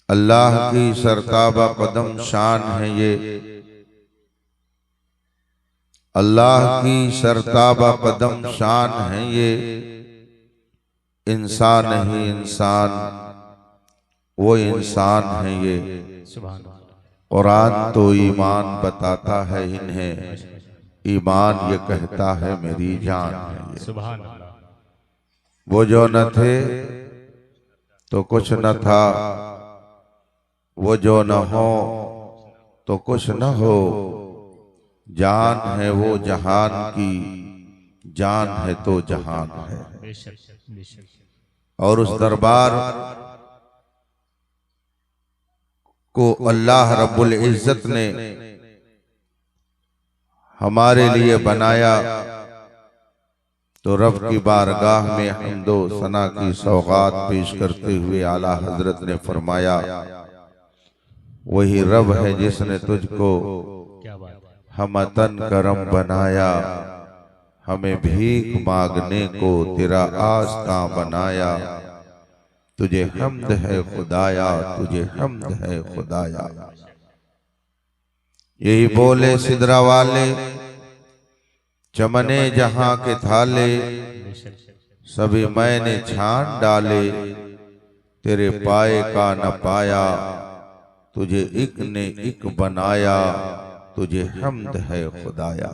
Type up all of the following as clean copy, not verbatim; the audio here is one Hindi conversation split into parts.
अल्लाह की सरताबा कदम शान है ये, अल्लाह की सरताबा कदम शान है ये। इंसान ही इंसान, वो इंसान है ये। कुरान तो ईमान बताता है इन्हें, ईमान ये कहता है मेरी जान है ये। वो जो न थे तो कुछ न था, वो जो न हो तो कुछ न हो। जान है वो जहान की, जान है तो जहान है। और उस दरबार को अल्लाह रब्बुल इज्जत ने हमारे लिए बनाया, तो रब की बारगाह में हम्दो सना की सौगात पेश करते हुए आला हजरत ने फरमाया, वही रब है जिसने तुझको हमतन करम बनाया, हमें भीख मांगने को तेरा आस्था बनाया। तुझे हम्द है खुदाया, तुझे हम्द है खुदाया। यही बोले सिदरा वाले, चमने जहां के थाले, सभी मैंने छान डाले, तेरे पाए का न पाया, तुझे एक ने एक बनाया, तुझे हम्द है खुदाया।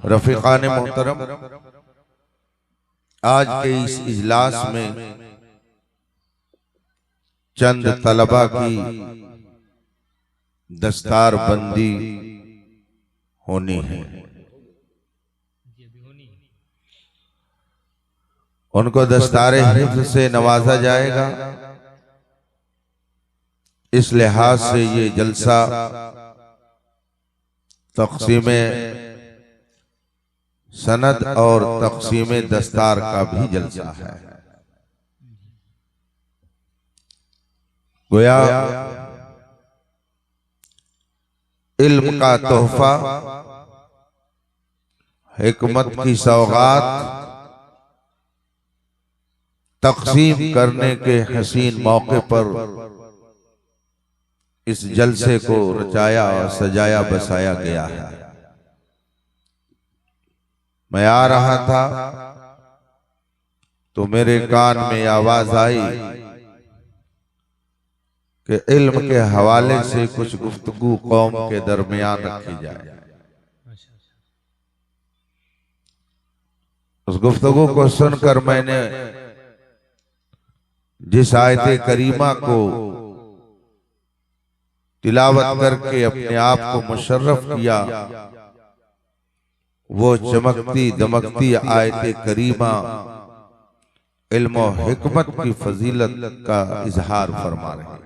रफीकान मोहतरम, आज के इस इजलास में चंद तलबा की दस्तार बंदी होनी है। उनको दस्तारे हिफ्ज़ से नवाजा जाएगा। इस लिहाज से ये जलसा तक़सीमे सनद और तक़सीमे दस्तार का भी जलसा है। गोया इल्म का तोहफा, हिकमत की सौगात तक़सीम करने के हसीन मौके पर इस जलसे को रचाया और सजाया बसाया गया है। मैं आ रहा था तो मेरे कान में आवाज आई कि इल्म के हवाले से कुछ गुफ्तगू कौम के दरमियान रखी जाए। उस गुफ्तगू को सुनकर मैंने जिस आयत करीमा को तिलावत करके अपने आप को मुशर्रफ किया, वो चमकती दमकती आयत करीमा इल्म और हिकमत की फजीलत का इजहार फरमा रहे हैं।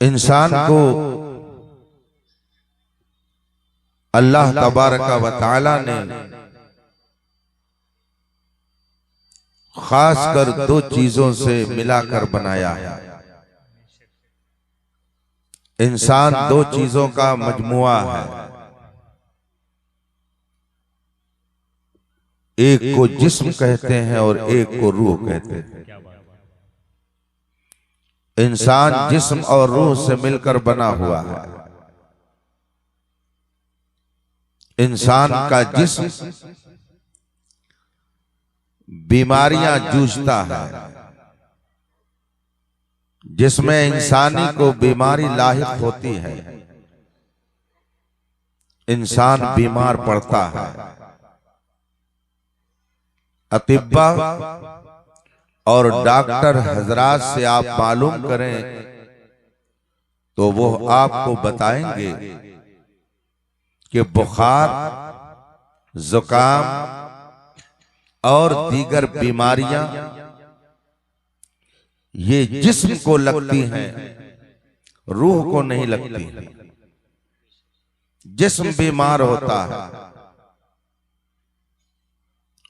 इंसान को अल्लाह तबारक व तआला ने खास कर दो चीजों से मिलाकर बनाया है। इंसान दो चीजों का मजमुआ है, एक को जिस्म कहते हैं और एक को रूह कहते हैं। इंसान जिस्म और रूह से मिलकर बना हुआ है। इंसान का जिस्म बीमारियां जूझता है, जिसमें इंसानी को बीमारी लाहिक होती है। इंसान बीमार पड़ता है। अतिब्बा और डॉक्टर हजरात से आप मालूम करें तो वो आपको बताएंगे कि बुखार, जुकाम और दीगर बीमारियां ये जिस्म को लगती हैं, रूह को नहीं लगती हैं। जिस्म बीमार होता है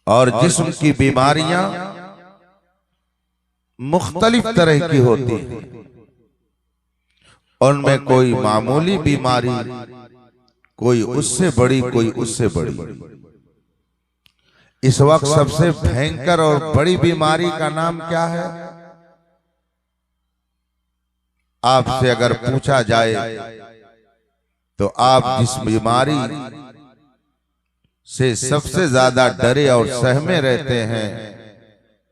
और जिस्म की बीमारियां मुख्तलिफ तरह की होती हैं। उनमें कोई मामूली बीमारी, कोई उससे बड़ी, कोई उससे बड़ी। इस वक्त सबसे भयंकर और बड़ी बीमारी का नाम क्या है? आपसे अगर पूछा जाए तो आप जिस बीमारी से सबसे ज्यादा डरे और सहमे रहते हैं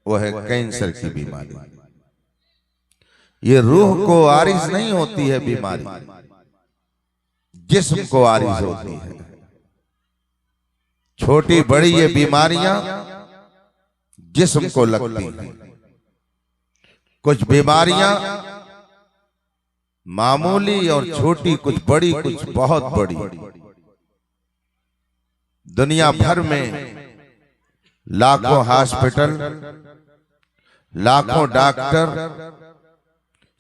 वो है कैंसर की बीमारी। ये रूह को आरिज नहीं होती है बीमारी, जिस्म को आरिज होती है। छोटी बड़ी ये बीमारियां जिस्म को लगती हैं। कुछ बीमारियां मामूली और छोटी, कुछ बड़ी, कुछ बहुत बड़ी। दुनिया भर में लाखों हॉस्पिटल, लाखों डॉक्टर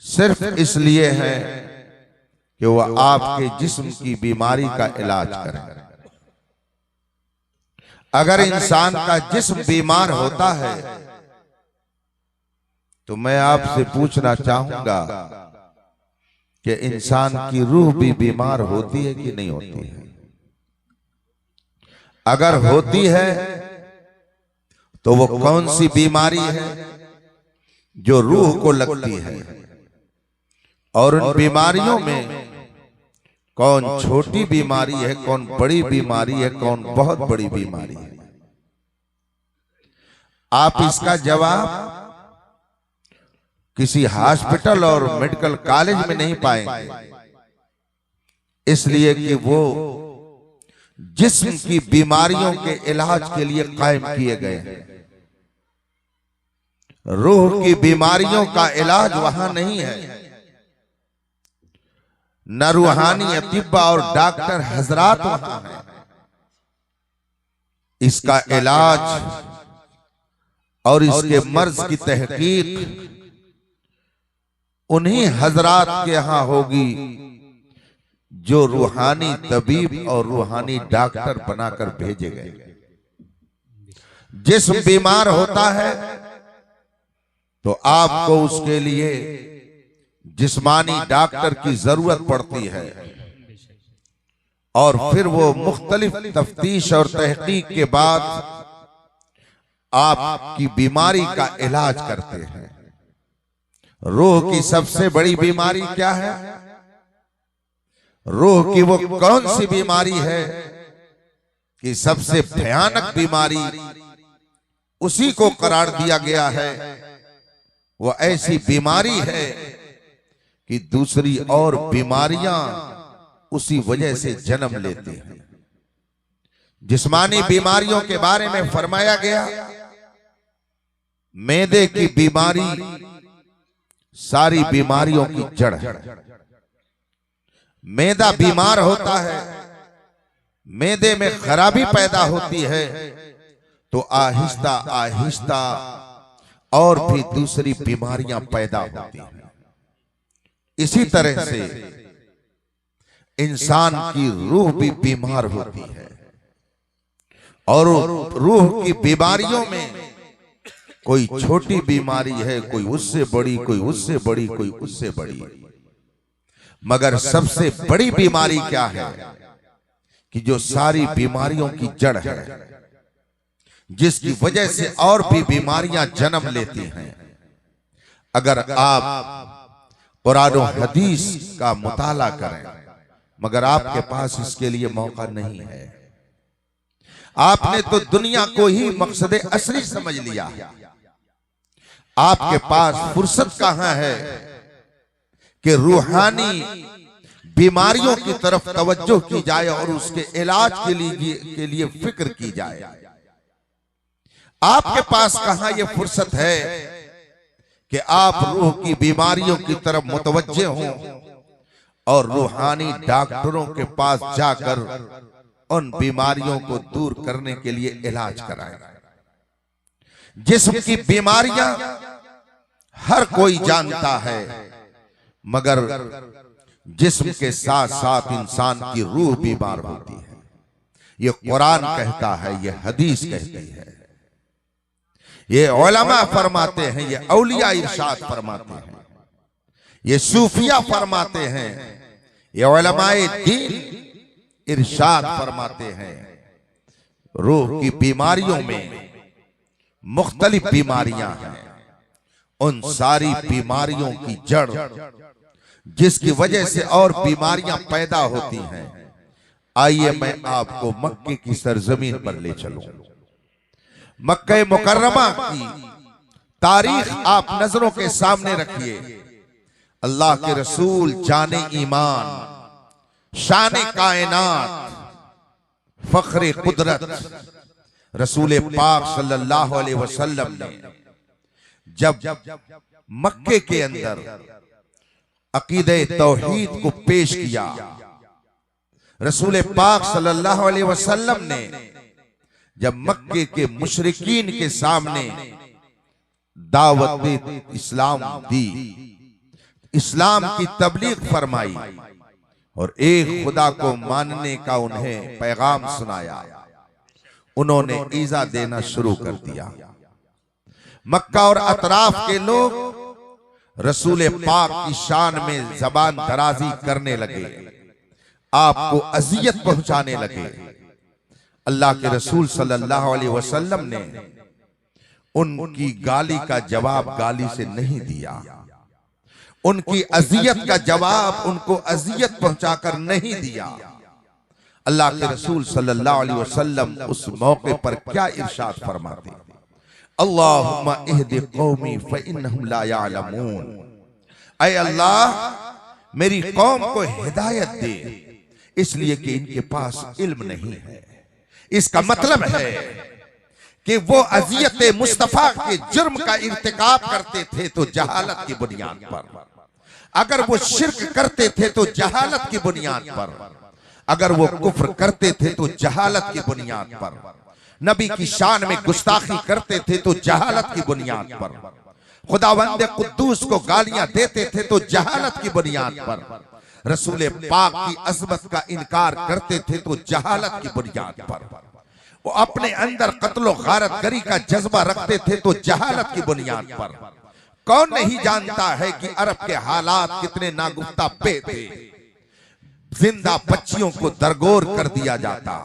सिर्फ इसलिए हैं कि वह आपके जिस्म की बीमारी का इलाज करें। अगर इंसान का जिस्म बीमार होता है तो मैं आपसे पूछना चाहूंगा कि इंसान की रूह भी बीमार होती है कि नहीं होती है? अगर होती है तो वो कौन सी बीमारी है जो रूह को लगती है? और उन बीमारियों में कौन छोटी बीमारी है, कौन बड़ी बीमारी है, कौन बहुत बड़ी बीमारी है? आप इसका जवाब किसी हॉस्पिटल और मेडिकल कॉलेज में नहीं पाएंगे, इसलिए कि वो जिस्म की बीमारियों के इलाज के लिए कायम किए गए हैं। रूह की बीमारियों का इलाज वहां नहीं है। न रूहानी अतिब्बा और डॉक्टर हजरात वहां हैं। इसका इलाज और इसके मर्ज की तहकीक उन्हीं हजरात के यहां होगी जो रूहानी तबीब और रूहानी डॉक्टर बनाकर भेजे गए। जिस्म बीमार होता है तो आपको उसके लिए जिस्मानी डॉक्टर की जरूरत पड़ती है और फिर वो मुख्तलिफ तफ्तीश और तहकीक के बाद आपकी बीमारी का इलाज करते हैं। रूह की सबसे बड़ी बीमारी क्या है? रूह की वो कौन सी बीमारी है कि सबसे भयानक बीमारी उसी को करार दिया गया है? वो ऐसी बीमारी है कि दूसरी और बीमारियां उसी वजह से जन्म लेती हैं। जिस्मानी बीमारियों के बारे में फरमाया गया, मैदे की बीमारी सारी बीमारियों की जड़ है। मैदा बीमार होता है, मैदे में खराबी पैदा होती है तो आहिस्ता आहिस्ता और भी दूसरी बीमारियां पैदा होती हैं। इसी तरह से इंसान की रूह भी बीमार होती है और रूह की बीमारियों में कोई छोटी बीमारी है, कोई उससे बड़ी, कोई उससे बड़ी, कोई उससे बड़ी। मगर सबसे बड़ी बीमारी क्या है कि जो सारी बीमारियों की जड़ है, जिसकी वजह से और भी बीमारियां जन्म लेती हैं। अगर आप कुरान और हदीस का मुताला करें, मगर आपके पास इसके लिए मौका नहीं है। आपने तो दुनिया को ही मकसद असली समझ लिया। आपके पास फुर्सत कहां है कि रूहानी बीमारियों की तरफ तवज्जो की जाए और उसके इलाज के लिए फिक्र की जाए। आपके पास कहां यह फुर्सत है कि आप रूह की बीमारियों की तरफ मुतवज्जे हों और रूहानी डॉक्टरों के पास जाकर उन बीमारियों को दूर करने के लिए इलाज कराएं। जिस्म की बीमारियां हर कोई जानता है, मगर जिस्म के साथ साथ इंसान की रूह बीमार होती है। ये कुरान कहता है, ये हदीस कहती है, ये उलमा फरमाते हैं, ये औलिया इरशाद फरमाते हैं, ये सूफिया फरमाते हैं, ये उलमाए दीन इरशाद फरमाते हैं। रूह की बीमारियों में मुख्तलिफ बीमारियां हैं। उन सारी बीमारियों की जड़, जिसकी वजह से और बीमारियां पैदा होती हैं, आइए मैं आपको मक्के की सरजमीन पर ले चलूं। मक्के मुकर्रमा की तारीख आप नजरों के सामने रखिए। अल्लाह के रसूल जाने ईमान, शाने कायनात, फख्रे कुदरत रसूल पाक सल्लल्लाहु अलैहि वसल्लम ने जब मक्के के अंदर अकीदे तौहीद को पेश किया, रसूल पाक सल्लल्लाहु अलैहि वसल्लम ने जब मक्के के मुशरिकीन के सामने दावत इस्लाम दी, इस्लाम की तबलीग फरमाई और एक खुदा को मानने का उन्हें पैगाम सुनाया, उन्होंने ईजा देना शुरू कर दिया। मक्का और अतराफ के लोग रसूल पाक की शान में जबान दराजी करने लगे, आपको अजियत पहुंचाने लगे। अल्लाह के रसूल सल्लल्लाहु अलैहि वसल्लम ने उनकी गाली का जवाब गाली से नहीं दिया, उनकी अजियत का जवाब उनको अजियत पहुंचाकर नहीं दिया। अल्लाह के रसूल सल्लल्लाहु अलैहि वसल्लम उस मौके पर क्या इरशाद फरमाते, अल्लाहुम्मा इहदि कौमी फइन्नहुम ला यअलमून, ऐ अल्लाह मेरी कौम को हिदायत दे, इसलिए कि इनके पास इल्म नहीं है। इसका मतलब है कि वो अजियत मुस्तफा के जुर्म का इर्तिकाब करते थे तो जहालत की बुनियाद पर, अगर वो शिर्क करते थे तो जहालत की बुनियाद पर, अगर वो कुफ्र करते थे तो जहालत की बुनियाद पर, नबी की शान में गुस्ताखी करते थे तो जहालत की बुनियाद पर, खुदावंद कुद्दूस को गालियां देते थे तो जहालत की बुनियाद पर, रसूल पाक की अज़मत का इनकार करते थे तो जहालत की बुनियाद पर, वो अपने अंदर कत्लो गारतगरी का जज्बा रखते थे तो जहालत की बुनियाद पर। कौन नहीं जानता है कि अरब के हालात कितने नागुफ्ता पे थे। जिंदा बच्चियों को दरगोर कर दिया जाता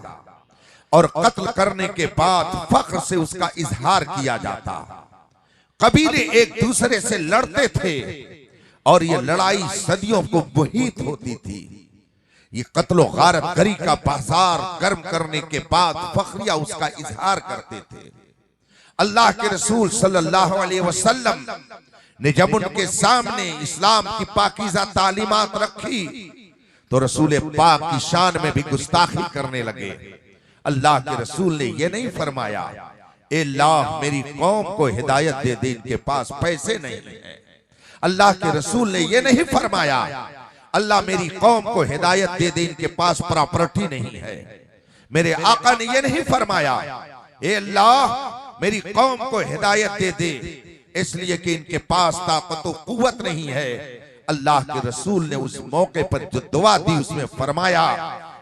और कत्ल करने के बाद फख्र से उसका इजहार किया जाता। कबीले एक दूसरे से लड़ते थे और ये लड़ाई सदियों को मुहीत होती थी। ये कत्लो गारतगरी का बाजार गर्म करने के बाद फख्रिया उसका इजहार करते थे। अल्लाह के रसूल सल्लल्लाहु अलैहि वसल्लम ने जब उनके सामने इस्लाम की पाकीज़ा तालीमात रखी तो रसूल पाक की शान में भी गुस्ताखी करने लगे। अल्लाह के रसूल ने यह नहीं फरमाया, ए अल्लाह मेरी कौम को हिदायत दे दे, इनके पास पैसे नहीं है। अल्लाह के रसूल ने यह नहीं फरमाया, अल्लाह मेरी कौम को हिदायत दे दे, इनके पास प्रॉपर्टी नहीं है। मेरे आका ने यह नहीं फरमाया, ए अल्लाह मेरी कौम को हिदायत दे दे, इसलिए कि इनके पास ताकत व कुव्वत नहीं है। अल्लाह के रसूल ने उस मौके पर जो दुआ दी उसमें फरमाया,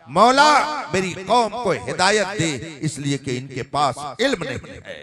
मौला मेरी कौम को हिदायत दे, इसलिए कि इनके पास इल्म नहीं है।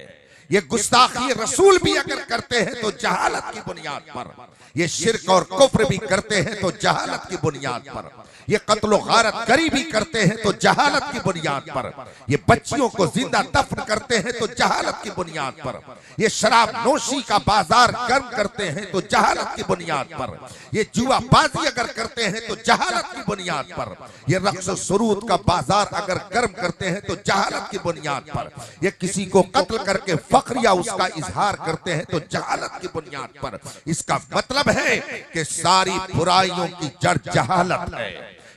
ये गुस्ताखी रसूल भी अगर करते हैं तो जहालत की बुनियाद पर, ये शिर्क और कुफ्र भी करते हैं तो जहालत की बुनियाद पर, ये कत्लो गारतगरी भी करते हैं तो जहालत की बुनियाद पर, ये बच्चियों को जिंदा दफन करते हैं तो जहालत की बुनियाद पर, ये शराब नोशी का बाजार गर्म करते हैं तो जहालत की बुनियाद पर, ये जुआबाजी अगर करते हैं तो जहालत की बुनियाद पर, ये रक्स सुरूद का बाजार अगर गर्म करते हैं तो जहालत की बुनियाद पर, ये किसी को कत्ल करके फख्र या उसका इजहार करते हैं तो जहालत की बुनियाद पर। इसका मतलब है कि सारी बुराइयों की जड़ जहालत है,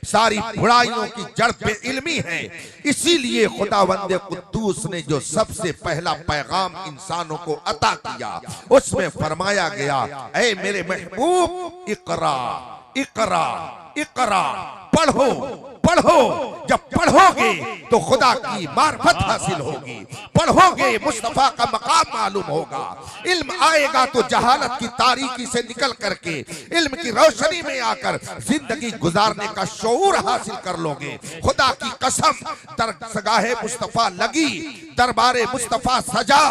सारी बुराइयों की जड़ बेइल्मी है। इसीलिए खुदावंद कुद्दूस ने जो सबसे पहला पैगाम इंसानों को अता किया उसमें फरमाया गया, ऐ मेरे महबूब इकरा इकरा इकरा, पढ़ो पढ़ो। जब पढ़ोगे तो खुदा की मार्फत हासिल होगी, पढ़ोगे मुस्तफा का मकाम मालूम होगा। इल्म आएगा तो जहालत की तारीकी से निकल करके इल्म की रोशनी में आकर जिंदगी गुजारने का शऊर हासिल कर लोगे। खुदा की कसम, दरसगाहे मुस्तफा लगी, दरबारे मुस्तफा सजा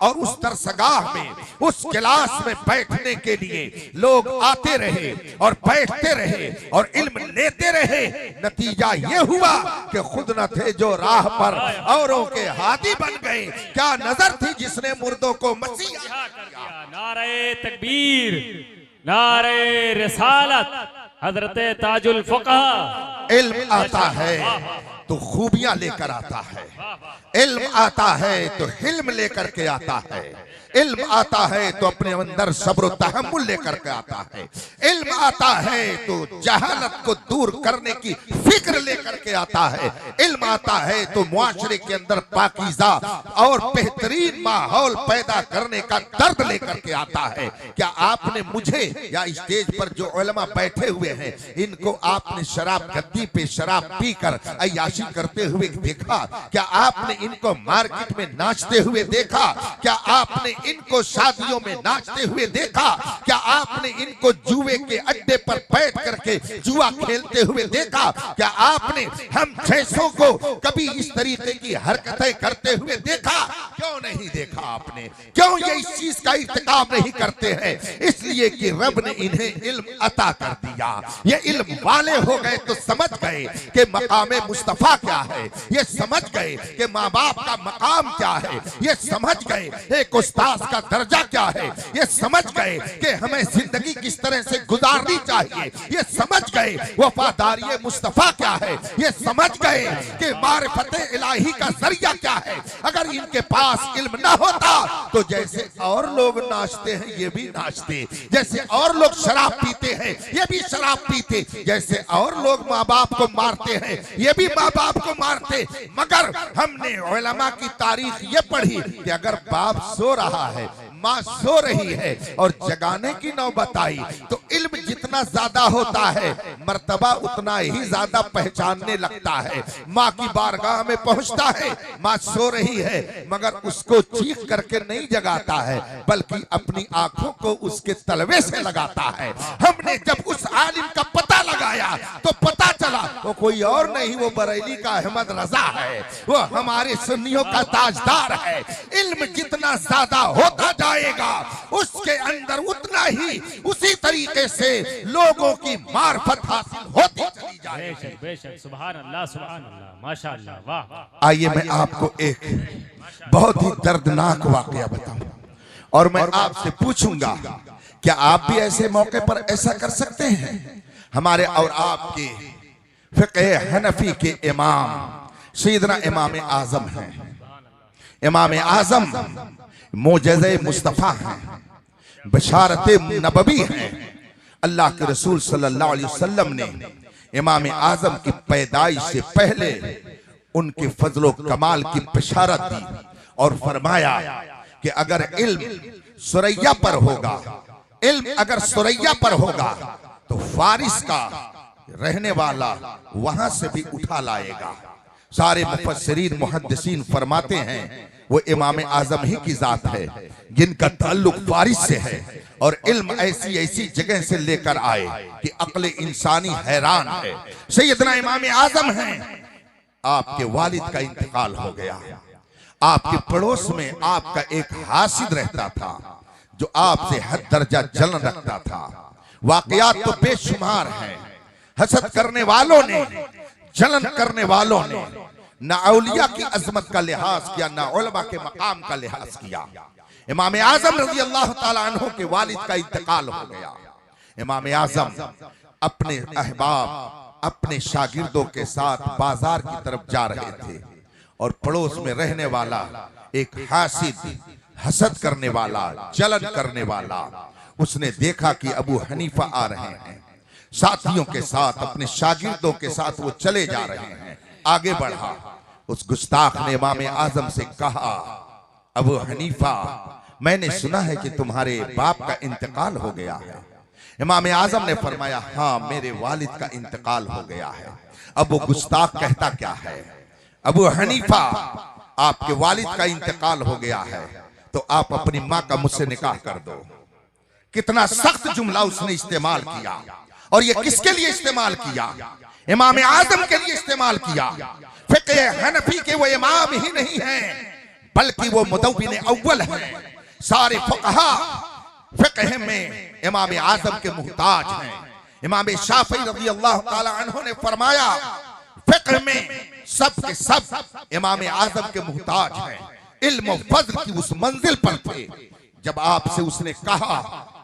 और उस दरसगाह में उस गिलास में बैठने के लिए लोग आते रहे और बैठते रहे और इल्म लेते रहे। नतीजा ये हुआ कि खुद न थे जो राह पर औरों के हादी बन गए। क्या नजर थी जिसने मुर्दों को मसीहा कर दिया। नारे तकबीर, नारे रिसालत, हजरत ताजुल फुक़हा। इल्म आता है तो खूबियां लेकर आता है, इल्म आता है तो हिल्म लेकर के आता है, इल्म आता है तो अपने अंदर सब्र तहम्मुल लेकर के आता है, इल्म आता है तो जहालत को दूर करने की फिक्र लेकर के आता है, इल्म आता है तो मुआशरे के अंदर पाकीज़ा और बेहतरीन माहौल पैदा करने का दर्द लेकर के आता है। क्या आपने मुझे या स्टेज पर जो उलमा बैठे हुए हैं इनको आपने शराब गद्दी पे शराब पीकर अय्याशी करते हुए देखा? क्या आपने इनको मार्केट में नाचते हुए देखा? क्या आपने इनको शादियों में नाचते हुए देखा? क्या आपने इनको जुए के अड्डे पर बैठ करके जुआ खेलते हुए देखा? क्या आपने हम जैसों को कभी इस तरीके की हरकतें करते हुए देखा? क्यों नहीं देखा आपने? क्यों ये इस चीज का इर्तिकाब नहीं करते हैं? इसलिए कि रब ने इन्हें इल्म अता कर दिया। ये इल्म वाले हो गए तो समझ गए कि मकाम मुस्तफा क्या है, ये समझ गए कि माँ बाप का मकाम क्या है, ये समझ गए एक उस्ताद का दर्जा क्या है, ये समझ गए कि हमें जिंदगी किस तरह से गुजारनी चाहिए, ये समझ गए वफादारी मुस्तफा क्या है, ये समझ गए कि मारिफत इलाही का जरिया क्या है। अगर इनके पास इल्म ना होता तो जैसे और लोग नाचते हैं ये भी नाचते, जैसे और लोग शराब पीते हैं ये भी शराब पीते, जैसे और लोग माँ बाप को मारते हैं ये भी माँ बाप को मारते। मगर हमने उलमा की तारीख ये पढ़ी कि अगर बाप सो रहा है, माँ सो रही है और जगाने की नौबत आई तो इल्म जितना ज्यादा होता है मर्तबा उतना ही ज्यादा पहचानने लगता है। माँ की बारगाह में पहुंचता है, माँ सो रही है मगर उसको चीख करके नहीं जगाता है बल्कि अपनी आंखों को उसके तलवे से लगाता है। हमने जब उस आलिम का पता लगाया तो पता चला वो कोई और नहीं, वो बरेली का अहमद रजा है, वो हमारे सुन्नियों का ताजदार है। इल्म जितना ज्यादा होता जाएगा उसके अंदर उतना ही उसी तरीके से लोगों की मार्फत हासिल होती चली जाएगी। बेशक बेशक, सुभान अल्लाह सुभान अल्लाह, माशाअल्लाह, वाह। आइए मैं आपको एक बहुत ही दर्दनाक वाकया बताऊं और मैं आपसे पूछूंगा क्या आप भी ऐसे मौके पर ऐसा कर सकते हैं? हमारे और आपके फ़िक़्ह हनफी के इमाम सैयदना इमाम आज़म हैं। इमाम आज़म मोजज़े मुस्तफ़ा हैं, बशारत नबवी हैं। अल्लाह के रसूल सल्लल्लाहु अलैहि वसल्लम ने इमाम आज़म की पैदाइश से पहले उनके फजलो कमाल की बशारत दी और फरमाया कि अगर इल्म सुरैया पर होगा, इल्म अगर सुरैया पर होगा तो फारिस का रहने वाला वहां से भी उठा लाएगा। सारे मुफस्सिरीन मुहद्दिसीन फरमाते हैं वो इमाम आज़म ही की जात है जिनका ताल्लुक फारिस से है और इल्म ऐसी ऐसी जगह से लेकर आए कि अक्ल इंसानी हैरान है। सैयदना इमाम आज़म हैं, आपके वालिद का इंतकाल हो गया। आपके पड़ोस में आपका एक हासिद रहता था जो आपसे हद दर्जा जलन रखता था। वाकयात तो बेशुमार हैं। हसद करने वालों ने, जलन करने वालों ने ना औलिया की अजमत का लिहाज किया ना उलमा के मकाम का लिहाज किया। इमाम आज़म रज़ी अल्लाह ताला अन्हु के वालिद का इंतकाल हो गया। इमाम आज़म अपने अहबाब, अपने शागिर्दों के साथ बाजार की तरफ जा रहे थे और पड़ोस में रहने वाला एक हासिद, हसद करने वाला, जलन करने वाला, उसने देखा कि अबू हनीफा आ रहे हैं, साथियों के साथ, अपने शागिर्दों के साथ वो चले जा रहे हैं। आगे बढ़ा, उस गुस्ताख ने इमाम आज़म से कहा, अबू हनीफा मैंने सुना है कि तुम्हारे बाप का इंतकाल हो गया है। इमाम आज़म ने फरमाया हाँ मेरे वालिद का इंतकाल हो गया है। अब वो गुस्ताख कहता क्या है, अबू हनीफा आपके वालिद का इंतकाल हो गया है तो आप अपनी माँ का मुझसे निकाह कर दो। कितना सख्त जुमला उसने इस्तेमाल किया और ये किसके लिए इस्तेमाल किया? इमाम आज़म के लिए इस्तेमाल किया। फ़िक़्ह हनफी के वो इमाम ही नहीं हैं बल्कि वो मुदव्विन अव्वल हैं। सारे फुक़हा फिक़्ह में इमाम आज़म के मुहताज हैं। इमाम शाफ़ी रज़ी अल्लाह ताला अन्हु ने फरमाया फिक़्ह में सब के सब इमाम आज़म के मुहताज हैं। इल्म और फज़्ल की उस मंजिल पर थे जब आपसे उसने कहा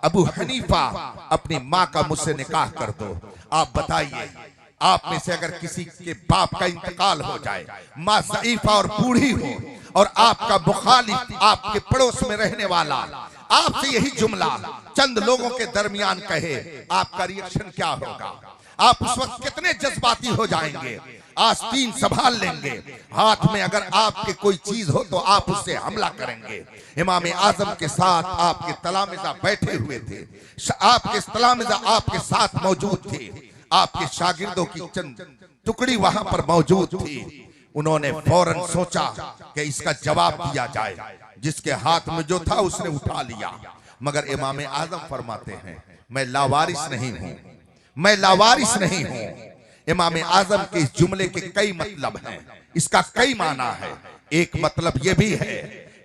अबू हनीफा अपनी माँ का मुझसे निकाह कर दो। आप बताइए, आप में से अगर किसी के बाप का इंतकाल हो जाए, माँ ज़ईफ़ा और बूढ़ी हो और आपका मुखालिफ आपके पड़ोस में रहने वाला आपसे यही जुमला चंद लोगों के दरमियान कहे, आपका रिएक्शन क्या होगा? आप उस वक्त कितने जज्बाती हो जाएंगे? आस्तीन संभाल लेंगे, हाथ में अगर आपके कोई चीज हो तो आप उससे हमला करेंगे। इमाम आजम के साथ आपके तलामिज़ा बैठे हुए थे, आपके तलामिज़ा आपके साथ मौजूद थे, आपके शागिर्दों की चंद टुकड़ी वहां पर मौजूद थी। उन्होंने फौरन सोचा कि इसका जवाब दिया जाए। जिसके हाथ में जो था उसने उठा लिया, मगर इमाम आजम फरमाते हैं मैं लावारिस नहीं हूं, मैं लावारिस नहीं हूं। इमाम आजम के इस जुमले के कई मतलब हैं, इसका कई माना है। एक मतलब यह भी है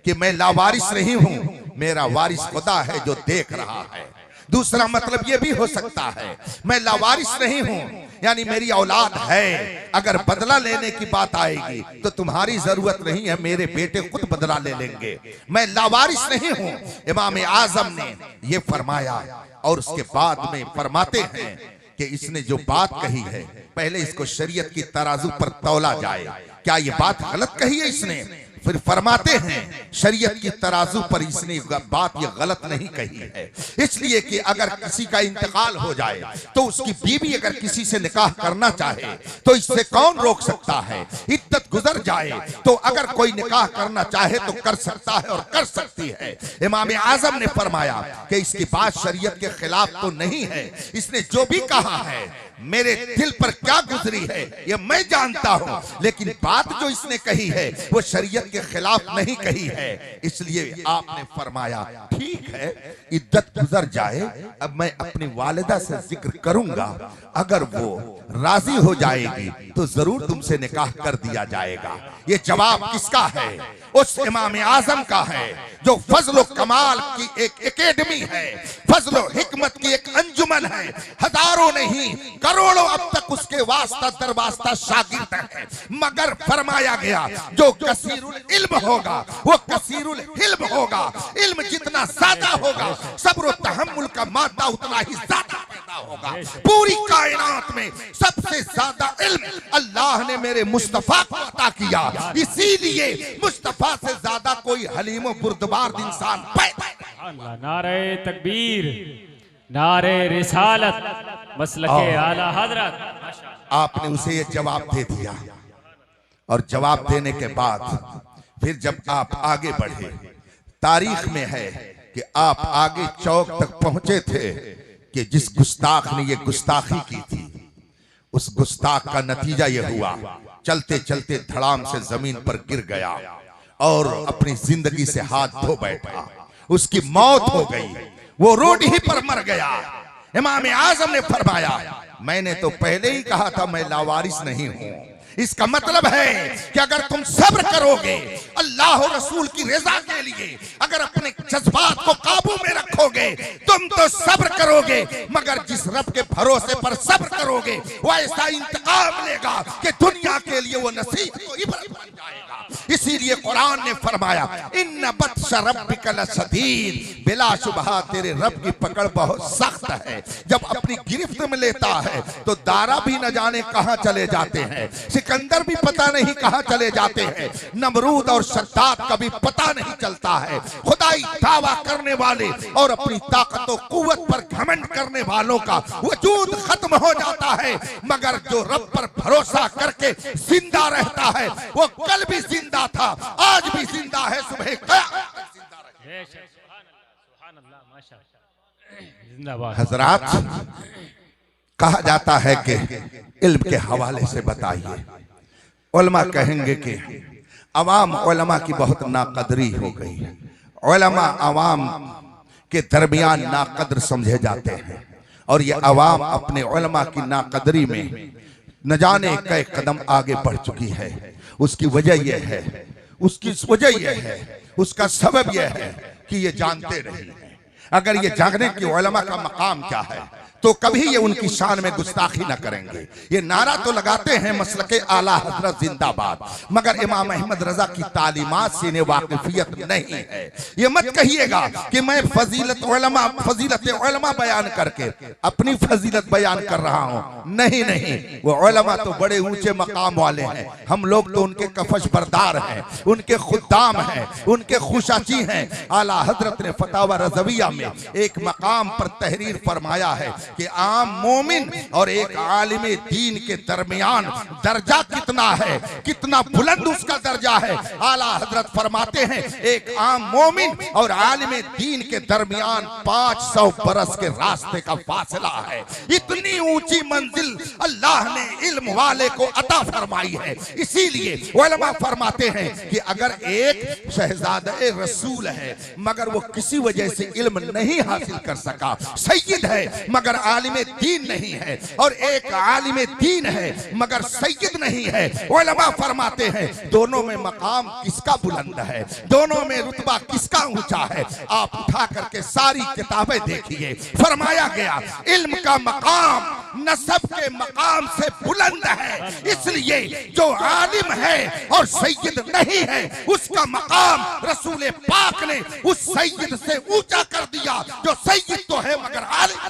कि मैं लावारिस नहीं हूं, मेरा वारिस खुदा है जो देख रहा है। दूसरा मतलब यह भी हो सकता है मैं लावारिस नहीं हूं, यानी मेरी औलाद है, अगर बदला लेने की बात आएगी तो तुम्हारी जरूरत नहीं है, मेरे बेटे खुद बदला ले लेंगे। मैं लावारिस नहीं हूं, इमाम आजम ने यह फरमाया। और उसके बाद में फरमाते हैं कि इसने जो बात कही है पहले इसको शरीयत की तराजू पर तौला जाए, क्या ये बात गलत कही है इसने? फिर फरमाते हैं शरीयत की तराजू पर इसने बात ये गलत नहीं कही है, इसलिए कि अगर किसी का इंतकाल हो जाए तो उसकी बीवी अगर किसी से निकाह करना चाहे तो इससे कौन रोक सकता है? इद्दत गुजर जाए तो अगर कोई निकाह करना चाहे तो कर सकता है और कर सकती है। इमाम आजम ने फरमाया कि इसकी बात शरीयत के खिलाफ तो नहीं है, इसने जो भी कहा है मेरे दिल पर क्या गुजरी है ये मैं जानता हूं, लेकिन बात जो इसने कही है वो शरीयत के खिलाफ नहीं कही है। इसलिए आपने फरमाया ठीक है, इद्दत गुजर जाए, अब मैं अपनी वालिदा से जिक्र करूंगा, अगर वो राजी हो जाएगी तो जरूर तुमसे निकाह कर दिया जाएगा। ये जवाब किसका है? उस इमाम आजम का है जो फजल कमाल की एक एकेडमी है, फजल हिकमत की एक अंजुमन है। हजारों नहीं करोड़ों अब तक उसके वास्ता दरवास्ता शागिर्द हैं, मगर फरमाया गया जो कसीरुल इल्म होगा वो कसीरुल हिल्म होगा। इल्म जितना ज्यादा होगा सब्र और तहम्मुल का मादा उतना ही ज्यादा पैदा होगा। पूरी कायनात में सबसे ज्यादा इल्म अल्लाह ने मेरे मुस्तफा को अता किया, इसीलिए मुस्तफा से ज्यादा कोई हलीम और बुर्दबार इंसान पैदा। नारे तकबीर, नारे रिसालत, मसलके आला हजरत। आपने उसे ये जवाब दे दिया और जवाब देने के बाद फिर जब आप आगे बढ़े, तारीख में है कि आप आगे चौक तक पहुंचे थे कि जिस गुस्ताख ने ये गुस्ताखी की थी उस गुस्ताख का नतीजा ये हुआ, चलते चलते धड़ाम से जमीन पर गिर गया और अपनी जिंदगी से हाथ धो बैठा। उसकी मौत हो गई, वो रोड ही पर मर गया। इमाम आजम ने फरमाया मैंने तो पहले ही कहा था मैं लावारिस नहीं हूं। इसका मतलब है कि अगर तुम सब्र करोगे अल्लाह और रसूल की रजा के लिए, अगर अपने जज्बात को काबू में रखोगे तुम तो सब्र करोगे, मगर जिस रब के भरोसे पर सब्र करोगे वो ऐसा इंतकाम लेगा कि दुनिया के लिए वो नसीहत को इबरत बन जाएगा। इसीलिए कुरान ने फरमाया इन्ना बत्श रब्बिक लशदीद, बिलाशुबहा तेरे रब की पकड़ बहुत सख्त है। जब अपनी गिरफ्त में लेता है तो दारा भी न जाने कहां चले जाते हैं, सिकंदर भी पता नहीं कहां चले जाते हैं, नमरूद और शद्दाद का भी पता नहीं चलता है। खुदाई दावा करने वाले और अपनी ताकत और कुव्वत पर घमंड करने वालों का वजूद खत्म हो जाता है, मगर जो रब पर भरोसा करके जिंदा रहता है वो कल भी जिंदा था, आज भी जिंदा है, सुबह क़यामत तक जिंदा रहेगा। हजरात, कहा जाता है कि इल्म के हवाले से बताइए। उलमा कहेंगे कि अवाम उलमा की बहुत नाकदरी हो गई है। उलमा अवाम के दरमियान नाकदर समझे जाते हैं और ये अवाम अपने उलमा की नाकदरी में न जाने कई कदम आगे बढ़ चुकी है। उसकी वजह यह है, उसकी वजह यह है, उसका सबब यह है कि ये जानते नहीं है अगर ये जानने की उलमा का मकाम क्या है तो कभी ये उनकी शान में गुस्ताखी न करेंगे। ये नारा तो लगाते हैं मसलके आला हजरत जिंदाबाद, मगर इमाम अहमद रजा की तालीमात से इन्हें वाकिफियत नहीं है। ये मत कहिएगा कि मैं फजीलत उलमा बयान करके अपनी फजीलत बयान कर रहा हूँ। नहीं नहीं, वो उलमा तो बड़े ऊंचे मकाम वाले हैं, हम लोग तो उनके कफश बरदार हैं, उनके खुद्दाम हैं, उनके खुशाची हैं। आला हजरत ने फतावा रज़विया में एक मकाम पर तहरीर फरमाया है कि आम मोमिन और एक आलिम दीन के दरमियान दर्जा कितना है, कितना बुलंद उसका दर्जा है। आला हजरत फरमाते हैं एक आम मोमिन और आलिम दीन के दरमियान 500 बरस के रास्ते का फासला है। इतनी ऊंची मंजिल अल्लाह ने इल्म वाले को अता फरमाई है। इसीलिए उलमा फरमाते हैं कि अगर एक शहजादे रसूल है मगर वो किसी वजह से इल्म नहीं हासिल कर सका, सैयद है मगर आलिम दीन नहीं है, और एक आलिम दीन है मगर सैयद नहीं है, उलमा फरमाते हैं दोनों में मकाम किसका बुलंद है, दोनों में रुतबा किसका ऊंचा है। आप उठा करके सारी किताबें देखिए, फरमाया गया इल्म का मकाम नसब के मकाम से बुलंद है। इसलिए जो आलिम है और सैयद नहीं है उसका मकाम रसूल पाक ने उस सैयद से ऊंचा कर दिया जो सैयद तो है मगर आलिम।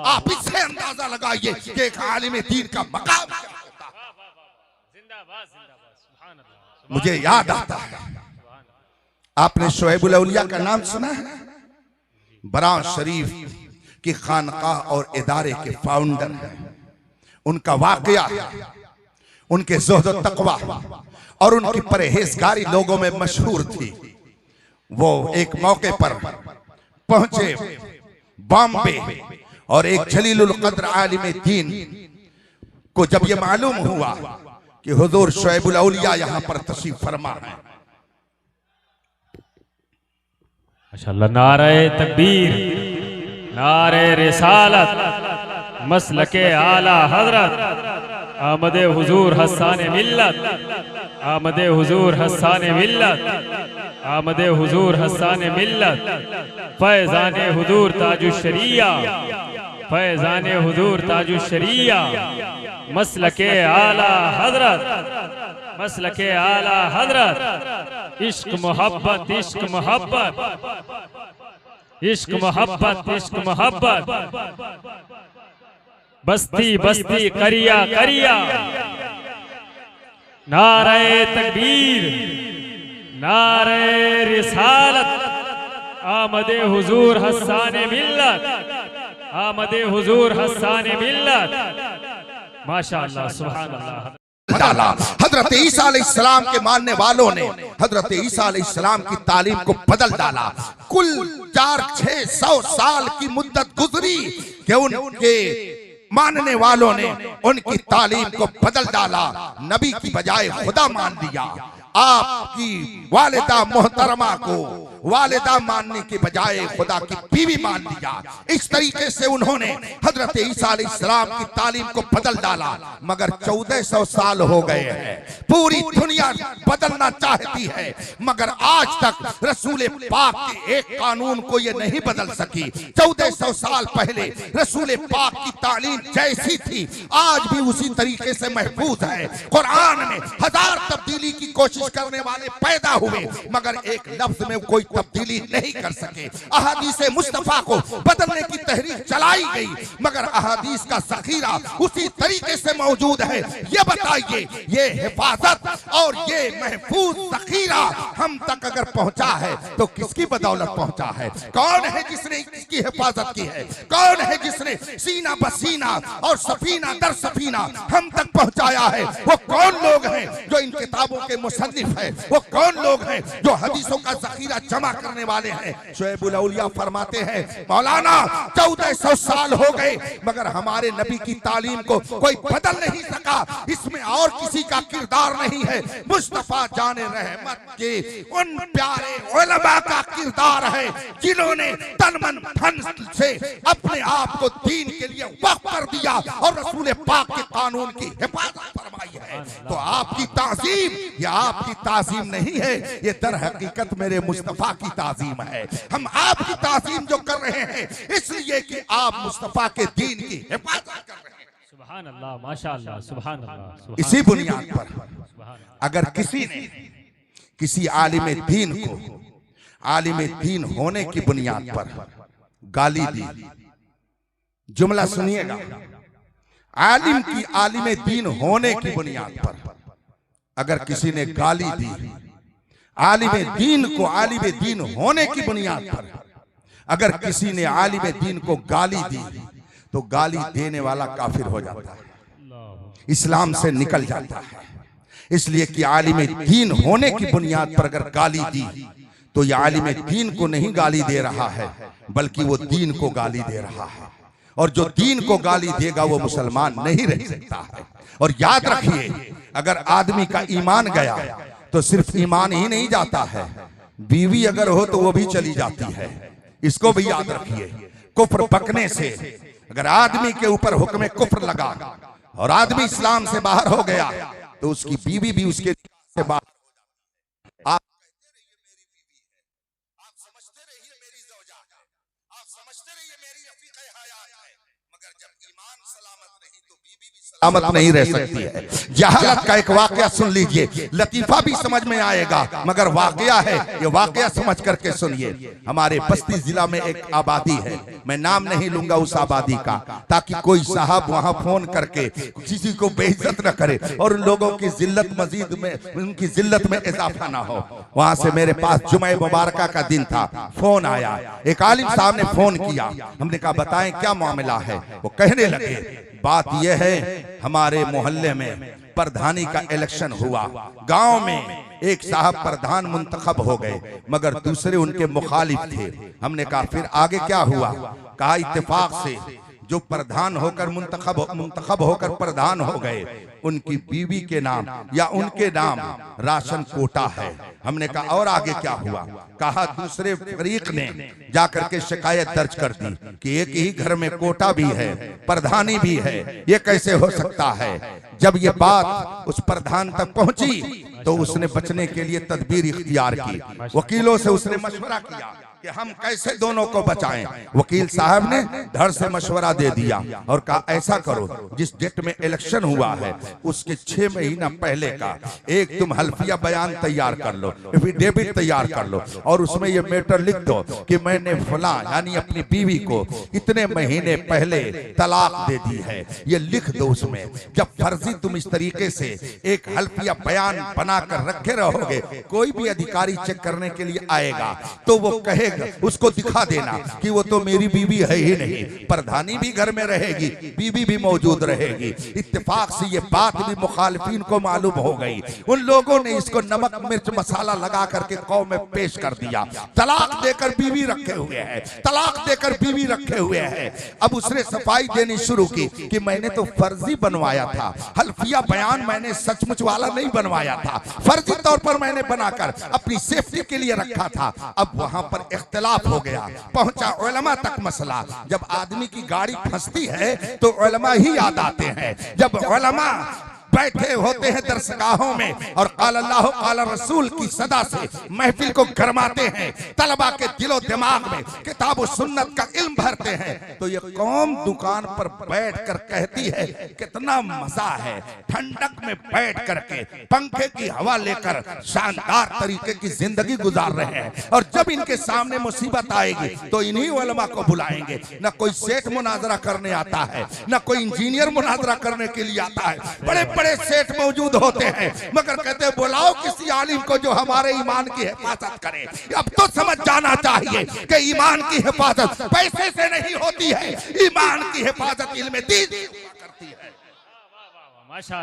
आप इससे अंदाजा लगाइए कि एक आलिम दीन का मकाम क्या होता है। मुझे याद आता है, आपने शोएबुल औलिया का नाम सुना है? बरां शरीफ की खानकाह और इदारे के फाउंडर हैं। उनका वाकया, उनके ज़ुहद व तक़वा और उनकी परहेजगारी लोगों में मशहूर थी। वो एक मौके पर पहुंचे बॉम्बे और एक जलीलुल कद्र आलिम दीन को जब ये मालूम हुआ कि हुजूर शोएबुल औलिया यहाँ पर तशरीफ फरमा है, माशाअल्लाह, नारे तकबीर, नारे रिसालत, मसलके आला हजरत, आमदे हुजूर हस्साने मिल्लत, आमदे हुजूर हस्साने मिल्लत, आमदे हुजूर हस्साने मिल्लत, फैज़ाने हुजूर ताजुश्शरिया, फैज़ाने हुजूर ताजुश्शरिया, मसलके आला हजरत, मसलके आला हजरत, इश्क मोहब्बत, इश्क मोहब्बत, इश्क मोहब्बत, इश्क मोहब्बत, बस्ती बस्ती करिया करिया, नारे तकबीर, नारे रिसालत, आमदे हुजूर हस्साने मिल्लत, आमदे हुजूर हस्साने मिल्लत। माशाअल्लाह, सुभान अल्लाह। डाला हजरत ईसा अलैहिस्सलाम के मानने वालों ने हजरत ईसा अलैहिस्सलाम की तालीम को बदल डाला। कुल 400-600 साल की मुद्दत गुजरी कि उनके मानने वालों ने उनकी तालीम को बदल डाला। नबी की बजाय खुदा मान लिया। आपकी वालिदा मोहतरमा को वालिदा मानने के बजाय खुदा की बीवी मान लिया। इस तरीके से उन्होंने हजरत ईसा अलैहिस्सलाम की तालीम को बदल डाला। मगर 1400 साल हो गए हैं, पूरी दुनिया बदलना चाहती है मगर आज तक रसूल पाक के एक कानून को ये नहीं बदल सकी। 1400 साल पहले रसूल पाक की तालीम जैसी थी आज भी उसी तरीके से महफूज है। कुरान में 1000 तब्दीली की कोशिश करने वाले पैदा हुए मगर एक लफ्ज में कोई तब्दीली नहीं कर सके। अहादीस मुस्तफा को बदलने की तहरीक चलाई गई मगर अहादीस का ज़ख़ीरा उसी तरीके से मौजूद है। ये बताइए, ये हिफाजत और ये महफूज ज़ख़ीरा हम तक अगर पहुंचा है तो किसकी बदौलत पहुंचा है? कौन है जिसने इसकी हिफाजत की है? कौन है जिसने सीना बसीना और सफीना दर सफीना हम तक पहुंचाया है? वो कौन लोग हैं जो इन किताबों के मुसन्निफ है? वो कौन लोग हैं जो हदीसों का ज़ख़ीरा जमा करने वाले हैं? शोएबुल औलिया फरमाते हैं, मौलाना 1400 साल हो गए मगर हमारे नबी की तालीम को कोई बदल नहीं सका। इसमें और किसी का किरदार नहीं है, मुस्तफा जाने रहमत के उन प्यारे उलमा का किरदार है जिन्होंने तन मन धन से अपने आप को दीन के लिए वक्फ कर दिया और रसूल पाक के कानून की हिफाजत फरमाई है। है। तो आपकी ताजीम या आपकी ताजीम नहीं है, ये दर हकीकत मेरे मुस्तफा की ताजीम है। हम आपकी ताजीम जो कर रहे हैं इसलिए कि आप मुस्तफा के दीन की हिफाजत कर रहे हैं। सुभान अल्लाह, माशाअल्लाह, सुभान अल्लाह। इसी बुनियाद पर अगर किसी ने किसी आलिम दीन को आलिम दीन होने की बुनियाद पर गाली दी, जुमला सुनिएगा, आलिम की आलिम दीन होने की बुनियाद पर अगर किसी ने गाली दी, आलिम दीन को आलिम दीन होने की बुनियाद पर अगर किसी ने आलिम दीन को गाली दी तो गाली देने वाला काफिर हो जाता है, इस्लाम से निकल जाता है। इसलिए कि आलिम दीन होने की बुनियाद पर अगर गाली दी तो यह आलिम दीन को नहीं गाली दे रहा है, बल्कि वो दीन को गाली दे रहा है। और जो दीन को गाली देगा वो मुसलमान नहीं रह सकता है। और याद रखिए, अगर आदमी का ईमान गया तो सिर्फ ईमान ही नहीं जाता है, बीवी अगर हो तो वो भी चली जाती है। इसको भी याद रखिए। कुफ्र पकने से अगर आदमी के ऊपर हुक्म कुफ्र लगा और आदमी इस्लाम से बाहर हो गया तो उसकी बीवी भी उसके से बाहर। आप समझते रहिए मेरी ज़ौजा है, आप समझते रहिए मेरी रफ़ीक़े हयात है, मगर जब ईमान सलामत नहीं तो बीवी भी सलामत नहीं रह सकती है। जहालत का एक वाकया सुन लीजिए, लतीफा भी समझ में आएगा मगर वाकया है, ये वाकया समझ करके सुनिए। हमारे बस्ती जिला में एक आबादी है, मैं नाम नहीं लूंगा उस आबादी का, ताकि कोई साहब वहां फोन करके किसी को बेइज्जत न करे और उन लोगों की जिल्लत मजीद में उनकी जिल्लत में इजाफा ना हो। वहां से मेरे पास जुमे मुबारका का दिन था, फोन आया, एक आलिम साहब ने फोन किया। हमने कहा बताएं क्या मामला है। वो कहने लगे बात यह है, हमारे मोहल्ले में प्रधानी का इलेक्शन हुआ, गांव में एक साहब प्रधान मुंतखब हो गए मगर दूसरे उनके मुखालिफ थे। हमने कहा फिर आगे क्या हुआ? कहा इत्तेफाक से जो प्रधान होकर मुंतखब होकर प्रधान हो गए उनकी बीवी के नाम या उनके नाम राशन कोटा है। हमने कहा और आगे क्या हुआ? कहा दूसरे फरीक ने जाकर के शिकायत दर्ज कर दी कि एक ही घर में कोटा भी है, प्रधानी भी है, ये कैसे हो सकता है। जब ये बात उस प्रधान तक पहुंची तो उसने बचने के लिए तदबीर इख्तियार की, वकीलों से उसने मशवरा किया कि हम कैसे दोनों को बचाएं। वकील साहब ने धड़ से मशवरा दे दिया और कहा ऐसा करो, जिस डेट में इलेक्शन हुआ है उसके 6 महीना पहले का एक तुम हल्फिया बयान तैयार कर लो, एफिडेविट तैयार कर लो और उसमें ये मैटर लिख दो कि मैंने फला यानी अपनी बीवी को इतने महीने पहले तलाक दे दी है, ये लिख दो उसमें। जब फर्जी तुम इस तरीके से एक हल्फिया बयान बनाकर रखे रहोगे, कोई भी अधिकारी चेक करने के लिए आएगा तो वो कहे उसको दिखा देना कि वो तो मेरी बीवी है ही नहीं, प्रधानी भी घर में रहेगी, बीवी भी मौजूद रहेगी। इत्तेफाक से ये बात भी मुखालिफिन को मालूम हो गई। उन लोगों ने इसको नमक मिर्च मसाला लगा करके कौम में पेश कर दिया। तलाक देकर बीवी रखे हुए है, तलाक देकर बीवी रखे हुए है। अब उसने सफाई देनी शुरू की कि मैंने तो फर्जी बनवाया था, हल्फिया बयान मैंने सचमुच वाला नहीं बनवाया था, फर्जी तौर पर मैंने बनाकर अपनी सेफ्टी के लिए रखा था। अब वहां पर इख्तिलाफ हो गया, पहुंचा उलमा तक मसला। जब आदमी की गाड़ी फंसती है तो उलमा ही याद आते हैं। जब उलमा बैठे होते हैं दरसगाहों में और काल अल्लाह काल रसूल की सदा से महफिल को गरमाते हैं, तलबा के दिलो दिमाग में किताब और सुन्नत का इल्म भरते हैं, तो ये कौम दुकान पर बैठकर कहती है कितना मजा है, ठंडक में बैठ करके पंखे की हवा लेकर शानदार तरीके की जिंदगी गुजार रहे हैं। और जब इनके सामने मुसीबत आएगी तो इन्हीं उलमा को बुलाएंगे। न कोई सेठ मुनाजरा करने आता है, न कोई इंजीनियर मुनाजरा करने के लिए आता है। बड़े बड़े सेठ मौजूद होते हैं मगर कहते हैं बुलाओ किसी आलिम को जो हमारे ईमान की हिफाजत करे। अब तो समझ जाना चाहिए कि ईमान की हिफाजत पैसे से नहीं होती है, ईमान की हिफाजत इल्म दीन करती है।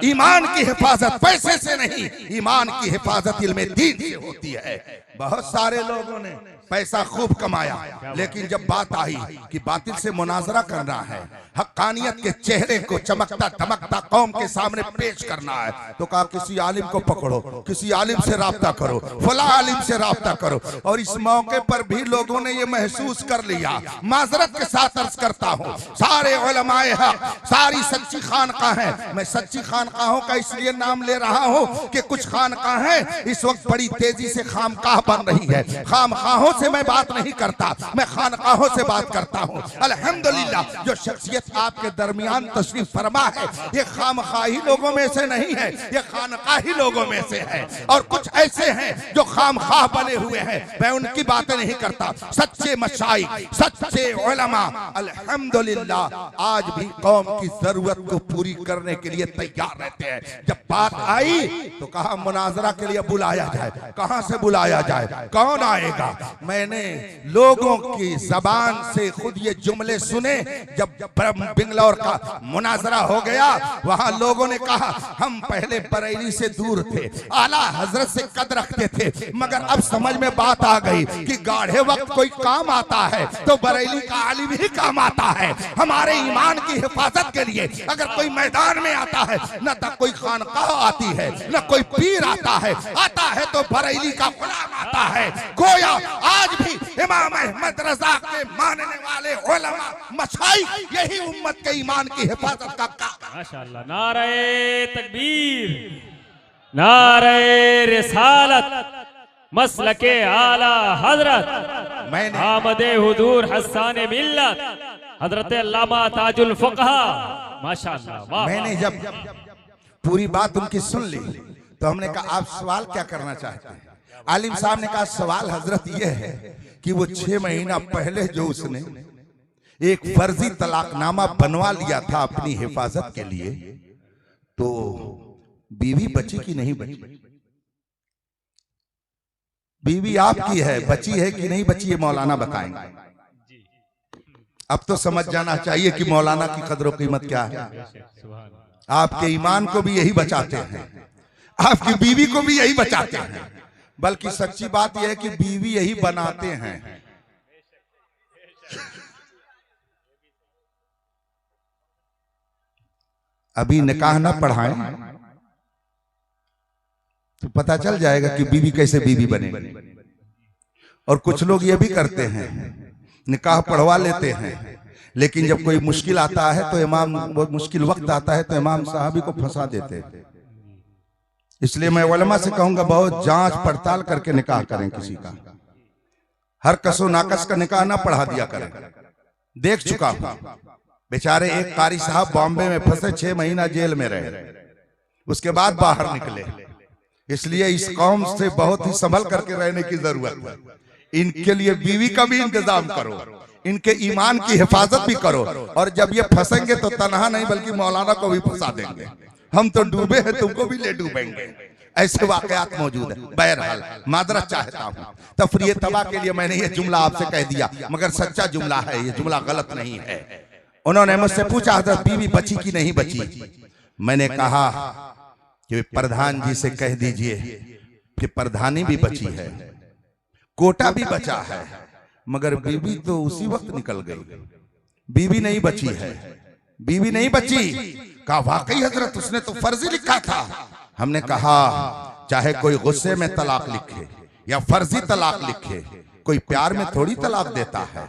ईमान की हिफाजत पैसे से नहीं, ईमान की हिफाजत इल्म दीन से होती है। बहुत सारे लोगों ने पैसा खूब कमाया, लेकिन जब बात आई कि बातिल से मुनाजरा करना है, हक्कानियत के चेहरे को चमकता धमकता कौम के सामने पेश करना है, तो कहा किसी आलिम को पकड़ो, किसी आलिम से राब्ता करो, फला आलिम से राब्ता करो। और इस मौके पर भी लोगों ने ये महसूस कर लिया, माजरत के साथ अर्ज करता हूँ, सारे उलमाए हक, सारी सच्ची खानकाहें, मैं सच्ची खानकाहों का इसलिए नाम ले रहा हूँ कि कुछ खानकाहें इस वक्त बड़ी तेजी से खामकाह बन रही है। खामखाहों से मैं बात नहीं करता, मैं खानकाहों से बात करता हूँ। अल्हम्दुलिल्लाह जो शख्सियत आपके दरमियान तशरीफ फरमा है, ये खामखाही लोगों में से नहीं है, ये खानकाही लोगों में से है। और कुछ ऐसे हैं जो खामखाह बने हुए हैं, मैं उनकी बातें नहीं करता। सच्चे मशाइख, सच्चे उलमा अल्हम्दुलिल्लाह आज भी कौम की जरूरत को पूरी करने के लिए तैयार रहते हैं। जब बात आई तो कहा मुनाजरा के लिए बुलाया जाए, कहां से बुलाया जाए, कौन आएगा? मैंने लोगों की जबान से खुद ये जुमले सुने। जब बिंगलौर का मुनाजरा हो गया, वहां लोगों ने कहा हम पहले बरेली से दूर थे, आला हजरत से कद रखते थे, मगर अब समझ में बात आ गई कि गाढ़े वक्त कोई काम आता है तो बरेली का आलिम ही काम आता है। हमारे ईमान की हिफाजत के लिए अगर कोई मैदान में आता है, न तो कोई खानकाह आती है, न कोई पीर आता है तो बरेली का गुलाम आता है। गोया आज भी इमाम अहमद रजा के मानने वाले उलमा मशाइख यही उम्मत के ईमान की हिफाजत का काम। माशाअल्लाह, नारे तकबीर, नारे रिसालत, मसलके आला हजरत मैंने आमदे हुजूर हसन मिल्लत हजरत अल्लामा ताजुल फुकहा। माशाअल्लाह, वाह। मैंने जब पूरी बात उनकी सुन ली तो हमने कहा आप सवाल क्या करना चाहते हैं? आलिम साहब ने कहा सवाल हजरत ये है कि वो 6 महीना पहले जो उसने एक फर्जी तलाकनामा बनवा लिया था अपनी हिफाजत के लिए, तो बीवी बची कि नहीं बची? बीवी आपकी है, बची है कि नहीं बची, ये मौलाना बताएंगे। अब तो समझ जाना चाहिए कि मौलाना की कदर कीमत क्या है। आपके ईमान को भी यही बचाते हैं, आपकी बीवी को भी यही बचाते हैं, बल्कि सच्ची बात यह है कि बीवी यही बनाते हैं। अभी निकाह ना पढ़ाएं तो पता चल जाएगा कि बीवी कैसे बीवी बनेगी। और कुछ लोग ये भी करते हैं, निकाह पढ़वा लेते हैं, लेकिन जब कोई मुश्किल आता है तो इमाम, वो मुश्किल वक्त आता है तो इमाम साहबी को फंसा देते हैं। इसलिए मैं उलमा से कहूंगा बहुत जांच पड़ताल करके निकाह करें किसी का, हर कसो नाकस का निकाह ना पढ़ा दिया करें। देख चुका हूं बेचारे एक कारी साहब बॉम्बे में फंसे, 6 महीना जेल में रहे, उसके बाद बाहर निकले। इसलिए इस कौम से बहुत ही संभल करके रहने की जरूरत है। इनके लिए बीवी का भी इंतजाम करो, इनके ईमान की हिफाजत भी करो, और जब ये फंसेंगे तो तनहा नहीं बल्कि मौलाना को भी फंसा देंगे। हम तो डूबे हैं, तुमको भी ले डूबेंगे। ऐसे वाकयात मौजूद है। बहरहाल मादरत चाहता हूँ, तफरीह तबा के लिए मैंने ये जुमला आपसे कह दिया, मगर सच्चा जुमला है, ये जुमला गलत नहीं है। उन्होंने मुझसे पूछा हजरत बीवी बची कि नहीं बची? मैंने कहा कि प्रधान जी से कह दीजिए कि प्रधानी भी बची है, कोटा भी बचा है, मगर बीवी तो उसी वक्त निकल गई, बीवी नहीं बची है, बीवी नहीं बची। कहा वाकई हजरत उसने तो फर्जी लिखा था। हमने कहा चाहे कोई गुस्से में तलाक लिखे या फर्जी तलाक लिखे, कोई प्यार में थोड़ी तलाक देता है,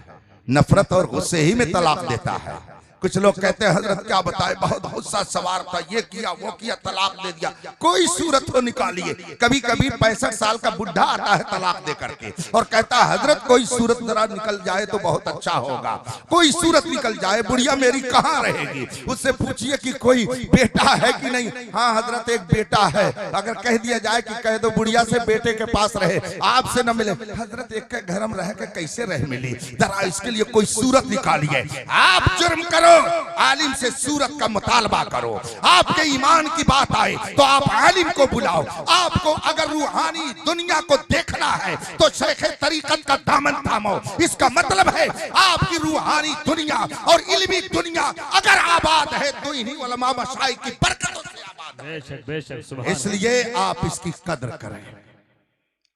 नफरत और गुस्से ही में तलाक देता है। कुछ लोग कहते हैं हजरत क्या बताए, बहुत गुस्सा सवार था, ये किया वो किया, तलाक दे दिया। कोई सूरत हो निकालिए। कभी कभी 65 साल का बुढ़ा आता है तलाक दे करके और कहता है हजरत कोई सूरत जरा निकल जाए तो बहुत अच्छा होगा, कोई सूरत निकल जाए, बुढ़िया मेरी कहाँ रहेगी। उससे पूछिए कि कोई बेटा है कि नहीं। हाँ हजरत एक बेटा है। अगर कह दिया जाए कि कह दो बुढ़िया से बेटे के पास रहे, आपसे न मिले, हजरत एक के घर में रह के कैसे रह मिली, जरा इसके लिए कोई सूरत निकालिए। आप जुर्म करो, आलिम से सूरत का मुतालबा करो। आपके ईमान की बात आए तो आप आलिम को बुलाओ। आपको अगर रूहानी दुनिया को देखना है तो शेखे तरीकत का दामन थामो। इसका मतलब है आपकी रूहानी दुनिया और इल्मी दुनिया अगर आबाद है तो इन्हीं उलमा मशाइख की बरकतों से आबाद है। बेशक बेशक, सुभान। इसलिए आप इसकी कदर करें।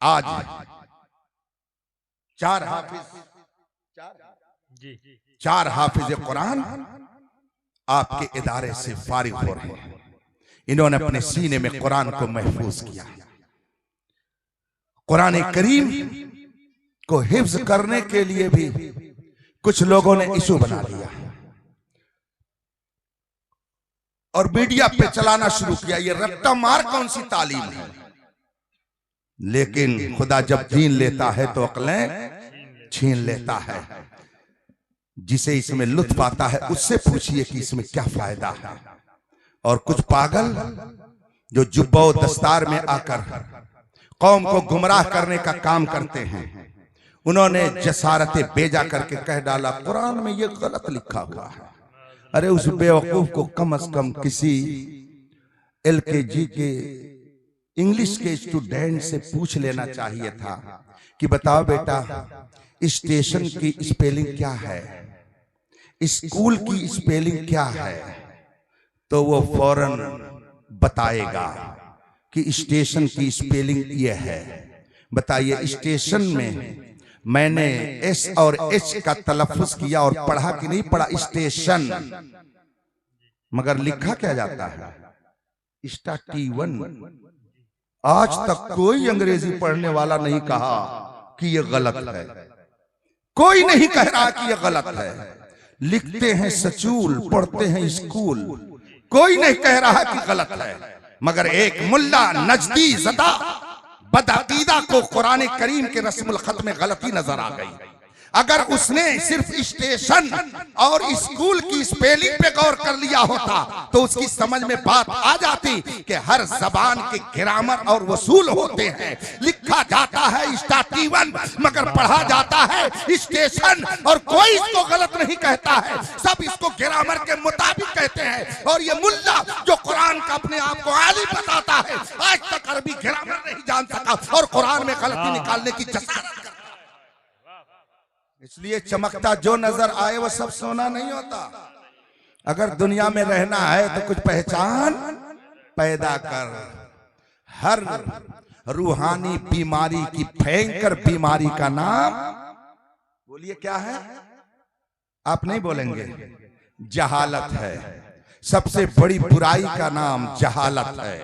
आज चार हाफिज जी। 4 हाफिज कुरान आपके इदारे से फारिग हो रहे हैं। इन्होंने अपने सीने में कुरान को महफूज किया। कुरान करीम को हिफ्ज करने के लिए भी कुछ लोगों ने इशू बना लिया और मीडिया पे चलाना शुरू किया। ये रट्टा मार कौन सी तालीम है। लेकिन खुदा जब दीन लेता है तो अक्लें छीन लेता है। जिसे इसमें लुत्फ आता है उससे पूछिए कि इसमें क्या फायदा है। और कुछ पागल जो जुब्बा और दस्तार में आकर कौम को गुमराह करने का काम करते हैं, उन्होंने जसारते बेजा करके कह डाला कुरान में ये गलत लिखा हुआ है। अरे उस बेवकूफ को कम से कम किसी LKG के इंग्लिश के स्टूडेंट से पूछ लेना चाहिए था कि बताओ बेटा स्टेशन की स्पेलिंग क्या है, स्कूल की स्पेलिंग क्या है। तो वो फौरन बताएगा कि स्टेशन की स्पेलिंग ये है। बताइए स्टेशन में मैंने S और H का तलफ्फुज किया और पढ़ा कि नहीं पढ़ा स्टेशन, मगर लिखा क्या जाता है T1। आज तक कोई अंग्रेजी पढ़ने वाला नहीं कहा कि यह गलत है। कोई नहीं कह रहा कि यह गलत है। लिखते हैं सचूल, पढ़ते हैं स्कूल। कोई नहीं कह रहा कि गलत है। मगर एक मुल्ला नजदी ज़दा बदअकीदा को कुरान करीम के रस्मुल खत में गलती नजर आ गई। अगर उसने सिर्फ स्टेशन और स्कूल की स्पेलिंग पे गौर कर लिया होता तो उसकी समझ में बात आ जाती कि हर जबान के ग्रामर और वसूल होते हैं। लिखा जाता है T1 मगर पढ़ा जाता है स्टेशन, और कोई इसको गलत नहीं कहता है। सब इसको ग्रामर के मुताबिक कहते हैं। और ये मुल्ला जो कुरान का अपने आप को आलिम बताता है, आज तक अरबी ग्रामर नहीं जान सका और कुरान में गलती निकालने की जसारत करता। इसलिए चमकता जो नजर आए वो सब सोना नहीं होता। अगर दुनिया में रहना है तो कुछ पहचान पैदा कर। हर रूहानी बीमारी की भयंकर बीमारी का नाम बोलिए क्या है? आप नहीं बोलेंगे। जहालत है। सबसे बड़ी बुराई का नाम जहालत है।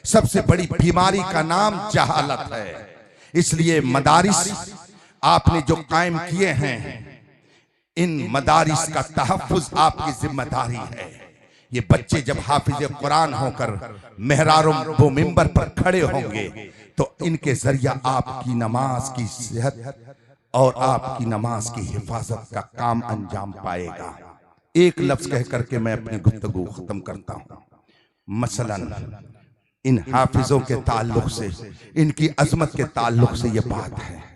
सबसे बड़ी बीमारी का नाम जहालत है। इसलिए मदारिस आपने जो कायम किए हैं, इन मदारिस का तहफ्फुज आपकी जिम्मेदारी है। ये बच्चे जब हाफिज कुरान होकर मेहरारों वो मिंबर पर खड़े होंगे तो इनके जरिया आपकी नमाज की सेहत और आपकी नमाज की हिफाजत का काम अंजाम पाएगा। एक लफ्ज कह करके मैं अपनी गुफ्तगू खत्म करता हूं। मसलन इन हाफिजों के ताल्लुक से, इनकी अजमत के ताल्लुक से ये बात है।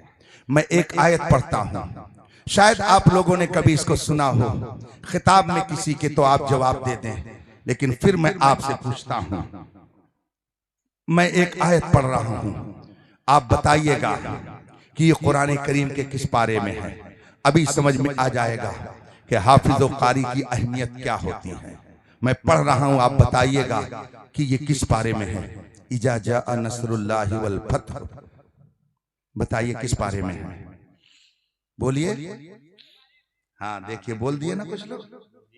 मैं एक आयत पढ़ता हूं, शायद आप लोगों ने कभी इसको सुना हो। खिताब में किसी के तो आप जवाब दे दें, लेकिन फिर मैं आपसे पूछता हूं। मैं एक आयत पढ़ रहा हूं, आप बताइएगा कि ये कुरान करीम के किस पारे में है। अभी समझ में आ जाएगा कि हाफिज और कारी की अहमियत क्या होती है। मैं पढ़ रहा हूं, आप बताइएगा कि ये किस पारे में है। इजा जाअ नस्रुल्लाहि वल फतह, बताइए किस पारे में है। बोलिए। हाँ देखिए, बोल दिए ना कुछ लोग।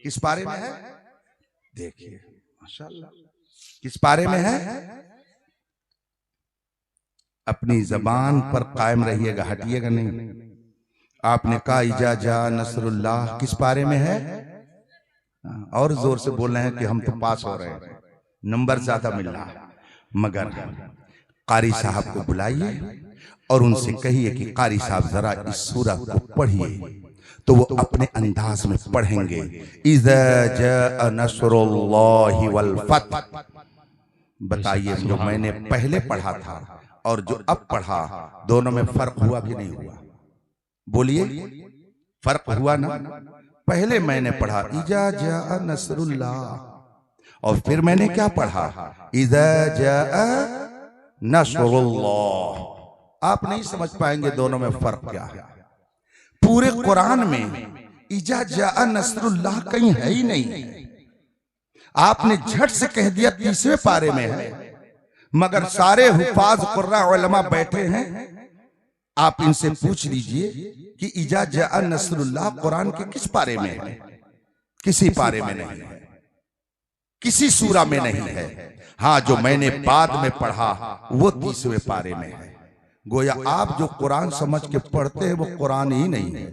किस पारे में है? देखिए माशाल्लाह, किस पारे में है। अपनी जबान पर कायम रहिएगा, हटिएगा नहीं। आपने कहा इजा जाअ नस्रुल्लाह, किस पारे में है? और जोर से बोल रहे हैं कि हम तो पास हो रहे हैं, नंबर ज्यादा मिल रहा है। मगर कारी साहब को बुलाइए और उनसे कहिए कि कारी साहब जरा इस सूरत को पढ़िए, तो वो अपने अंदाज में पढ़ेंगे। इज़ा जाअ नस्रुल्लाहि वल फतह। बताइए, जो मैंने पहले पढ़ा था और जो अब पढ़ा, दोनों में फर्क हुआ कि नहीं हुआ? बोलिए, फर्क हुआ ना। पहले मैंने पढ़ा इज़ा जाअ नस्रुल्लाह, और फिर मैंने क्या पढ़ा? इज़ा जाअ नस्रुल्लाह। आप नहीं समझ पाएंगे दोनों में फर्क क्या है। पूरे कुरान में इजा जाअ नस्रुल्लाह कहीं है ही नहीं। आपने झट से कह दिया 30वें पारे में है, मगर सारे हुफाज कुर्रा उलमा बैठे हैं आप इनसे पूछ लीजिए कि इजा जा नसरुल्लाह कुरान के किस पारे में है? किसी पारे में नहीं है, किसी सूरा में नहीं है। हाँ, जो मैंने बाद में पढ़ा वो 30वें पारे में है। गोया आप जो कुरान समझ के पढ़ते हैं वो कुरान ही नहीं है,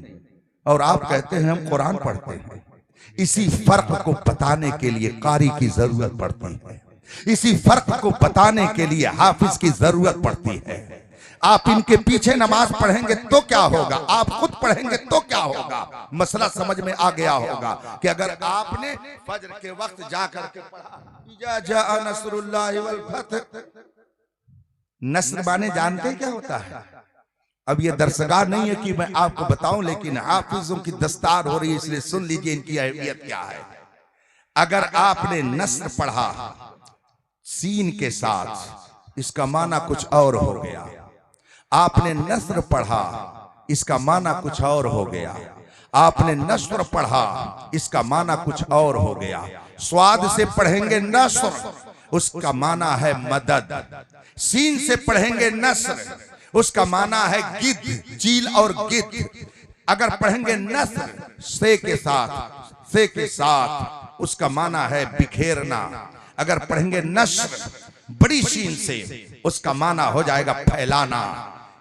और आप कहते हैं हम कुरान पढ़ते हैं। इसी फर्क को बताने के लिए कारी की जरूरत पड़ती है, इसी फर्क को बताने के लिए हाफिज की जरूरत पड़ती है। आप इनके पीछे नमाज पढ़ेंगे तो क्या होगा, आप खुद पढ़ेंगे तो क्या होगा। मसला समझ में आ गया होगा कि अगर आपने फजर के वक्त जाकर के पढ़ा इजा जा नसरुल्लाहि वल फतह, नस्र माने जानते हैं क्या होता है? अब ये दरसगार नहीं है कि मैं आपको बताऊं, लेकिन हाफिजों की दस्तार हो रही है, इसलिए सुन लीजिए इनकी अहमियत क्या है। अगर आपने नस्र पढ़ा सीन के साथ, इसका माना कुछ और हो गया। आपने नस्र पढ़ा, इसका माना कुछ और हो गया। आपने नस्र पढ़ा, इसका माना कुछ और हो गया। स्वाद से पढ़ेंगे नस्र, उसका माना है मदद। सीन से पढ़ेंगे नस्र, उसका माना है गिद्ध, चील और गिद्ध। अगर पढ़ेंगे नस्र से के साथ, उसका माना है बिखेरना। अगर पढ़ेंगे नस्र बड़ी शीन से, उसका माना हो जाएगा फैलाना।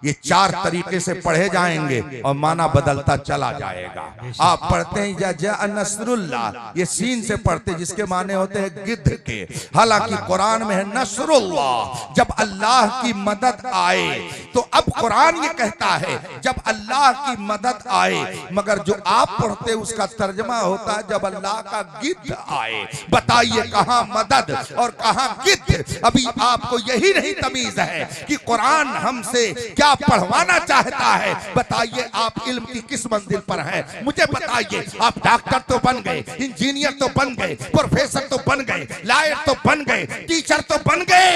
ये 4 तरीके से पढ़े जाएंगे और माना बदलता चला जाएगा। आप पढ़ते हैं या जा नसरुल्लाह, ये सीन से पढ़ते जिसके माने होते हैं गिद्ध के। हालांकि कुरान में है नसरुल्लाह, जब अल्लाह की मदद आए। तो अब कुरान ये कहता है जब अल्लाह की मदद आए, मगर जो आप पढ़ते उसका तर्जमा होता है जब अल्लाह का गिद्ध आए। बताइए कहां मदद और कहां गिद्ध? अभी आपको यही नहीं तमीज है कि कुरान हमसे क्या पढ़वाना चाहता है। बताइए आप इल्म की किस मंजिल पर हैं? मुझे बताइए। आप डॉक्टर तो बन गए, इंजीनियर तो बन गए, प्रोफेसर तो बन गए, लॉयर तो बन गए, टीचर तो बन गए,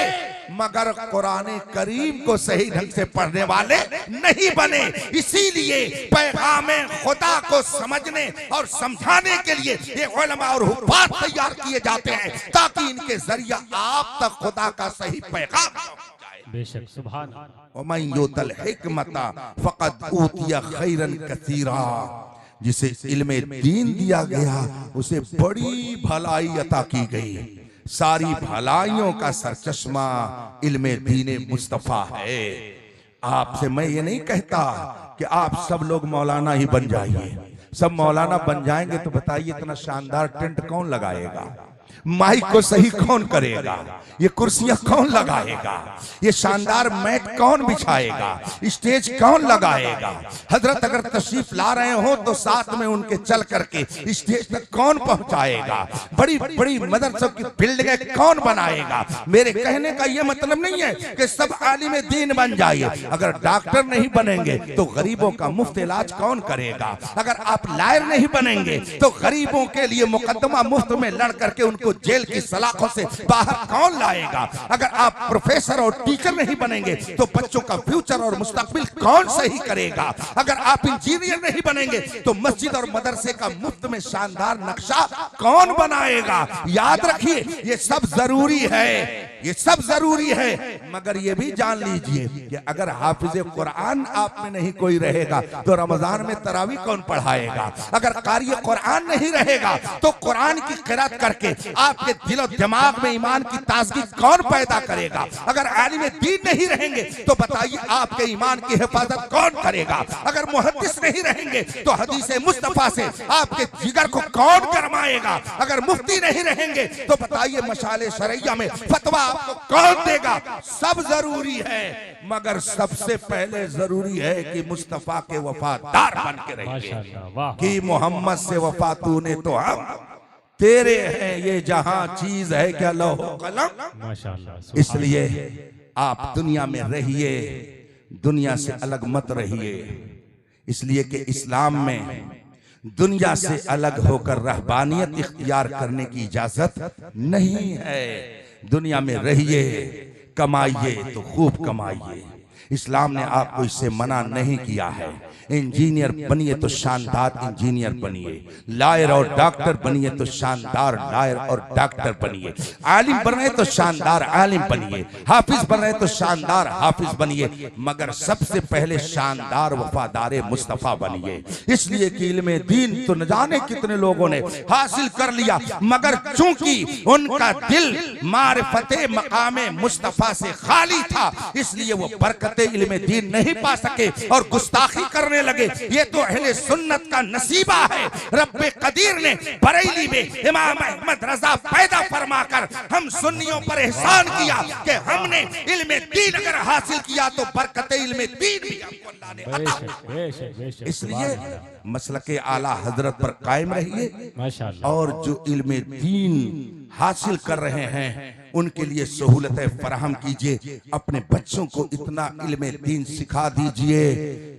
मगर कुरान करीम को सही ढंग से पढ़ने वाले नहीं बने। इसीलिए पैगाम खुदा को समझने और समझाने के लिए ये उलमा और हुफ़ाज़ तैयार किए जाते हैं, ताकि इनके जरिए आप तक खुदा का सही पैगाम। बेशक, सुभान वमन युतल हिकमता फक़द ऊतिया खैरन कसीरा। जिसे इल्मे दीन दिया गया उसे बड़ी भलाई अता की गई। सारी भलाइयों का सरचश्मा इल्मे दीन मुस्तफा है। आपसे मैं ये नहीं कहता कि आप सब लोग मौलाना ही बन जाइए। सब मौलाना बन जाएंगे तो बताइए इतना शानदार टेंट कौन लगाएगा? माइक को सही कौन करेगा? ये कुर्सियां कौन लगाएगा? ये शानदार मैट कौन बिछाएगा? स्टेज कौन लगाएगा? हजरत अगर तशरीफ ला रहे हो तो साथ में उनके चल करके स्टेज तक कौन पहुंचाएगा? बड़ी बड़ी मदरसों की बिल्डिंगें कौन बनाएगा? मेरे कहने का ये मतलब नहीं है कि सब आलिम दीन बन जाइए। अगर डॉक्टर नहीं बनेंगे तो गरीबों का मुफ्त इलाज कौन करेगा? अगर आप लायर नहीं बनेंगे तो गरीबों के लिए मुकदमा मुफ्त में लड़ करके उनको जेल की सलाखों से बाहर कौन लाएगा? अगर आप प्रोफेसर और टीचर नहीं बनेंगे तो बच्चों का फ्यूचर और मुस्तकबिल कौन सही करेगा? अगर आप इंजीनियर नहीं बनेंगे तो मस्जिद और मदरसे का मुफ्त में शानदार नक्शा कौन बनाएगा? याद रखिए ये सब जरूरी है, ये सब जरूरी है। मगर ये भी जान लीजिए कि अगर हाफिज कुरान आप में नहीं कोई रहेगा तो रमजान में तरावी कौन पढ़ाएगा? अगर कारी कुरान नहीं रहेगा तो कुरान की क़िरात करके आपके दिलो दिमाग में ईमान की ताजगी कौन पैदा करेगा? अगर आलिम दीन नहीं रहेंगे तो बताइए आपके ईमान की हिफाजत कौन करेगा? अगर मुहद्दिस नहीं रहेंगे तो हदीस मुस्तफा से आपके जिगर को कौन गरमाएगा? अगर मुफ्ती नहीं रहेंगे तो बताइए मशाले शरैया में फतवा आपको कौन देगा? सब जरूरी है, मगर सबसे पहले जरूरी है कि मुस्तफा के वफादार बन के रहिए कि मोहम्मद से वफा तूने तो हम तेरे हैं, ये जहां चीज है क्या लौह कलम। माशाअल्लाह। इसलिए आप दुनिया में रहिए, दुनिया से अलग मत रहिए। इसलिए कि इस्लाम में दुनिया से अलग होकर रहबानियत इख्तियार करने की इजाजत नहीं है। दुनिया में रहिए, कमाइए तो खूब कमाइए, इस्लाम ने आपको इससे मना नहीं किया है। इंजीनियर बनिए तो शानदार इंजीनियर बनिए, लॉयर और डॉक्टर बनिए तो शानदार लॉयर और डॉक्टर बनिए, आलिम बन रहे तो शानदार आलिम बनिए, हाफिज बन रहे तो शानदार हाफिज बनिए, मगर सबसे पहले शानदार वफादार मुस्तफा बनिए। इसलिए कि इल्मे दीन तो न जाने कितने लोगों ने हासिल कर लिया, मगर चूंकि उनका दिल मारिफते मकामे मुस्तफा से खाली था, इसलिए वो बरकते इल्मे दीन नहीं पा सके और गुस्ताखी करने लगे। ये तो अहले सुन्नत का नसीबा है। रब्बे कदीर ने बरेली में इमाम अहमद रजा पैदा फरमाकर हम सुन्नियों पर एहसान किया कि हमने इल्मे दीन अगर हासिल किया तो बरकते इल्मे दीन भी हमको अल्लाह ने अता किया। इसलिए मसलके आला हजरत पर कायम रहिए और जो इल्मे दीन हासिल कर रहे हैं उनके लिए सहूलतें फराहम कीजिए। अपने बच्चों को इतना इल्मे दीन सिखा दीजिए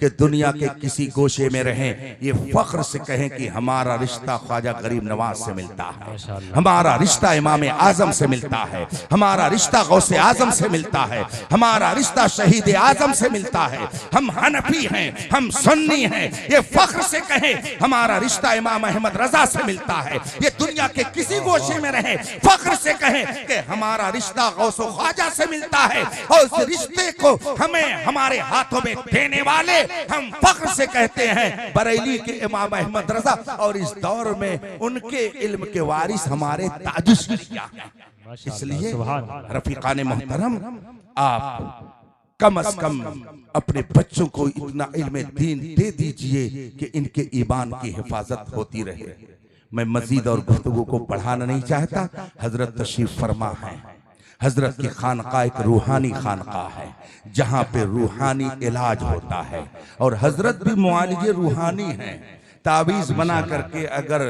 कि दुनिया के किसी गोशे में रहें, ये फख्र से कहें कि हमारा रिश्ता ख्वाजा गरीब नवाज से मिलता है, हमारा रिश्ता इमाम आजम से मिलता है, हमारा रिश्ता गौसे आजम से मिलता है, हमारा रिश्ता शहीद आजम से मिलता है, हम हनफी हैं, हम सुन्नी हैं, ये फख्र से कहें हमारा रिश्ता इमाम अहमद रजा से मिलता है। ये दुनिया के किसी गोशे में रहे फख्र से कहें कि हमारा रिश्ता गौसो ख्वाजा से मिलता है, और उस रिश्ते को हमें हमारे हाथों में देने वाले हम फख्र से कहते हैं बरेली के इमाम अहमद रजा, और इस दौर में उनके इल्म के वारिस हमारे ताजुशिया हैं। इसलिए रफीकान मोहतरम, आप कम अज कम अपने बच्चों को इतना इल्म दीन दे दीजिए कि इनके ईमान की हिफाजत होती रहे। मैं मजीद और गुफ्तगू को बढ़ाना नहीं चाहता। हजरत तशरीफ फरमा है। हजरत की खानका एक रूहानी खानका है जहाँ पे रूहानी इलाज होता है, और हजरत भी मुआलिजे रूहानी हैं। तावीज बना करके अगर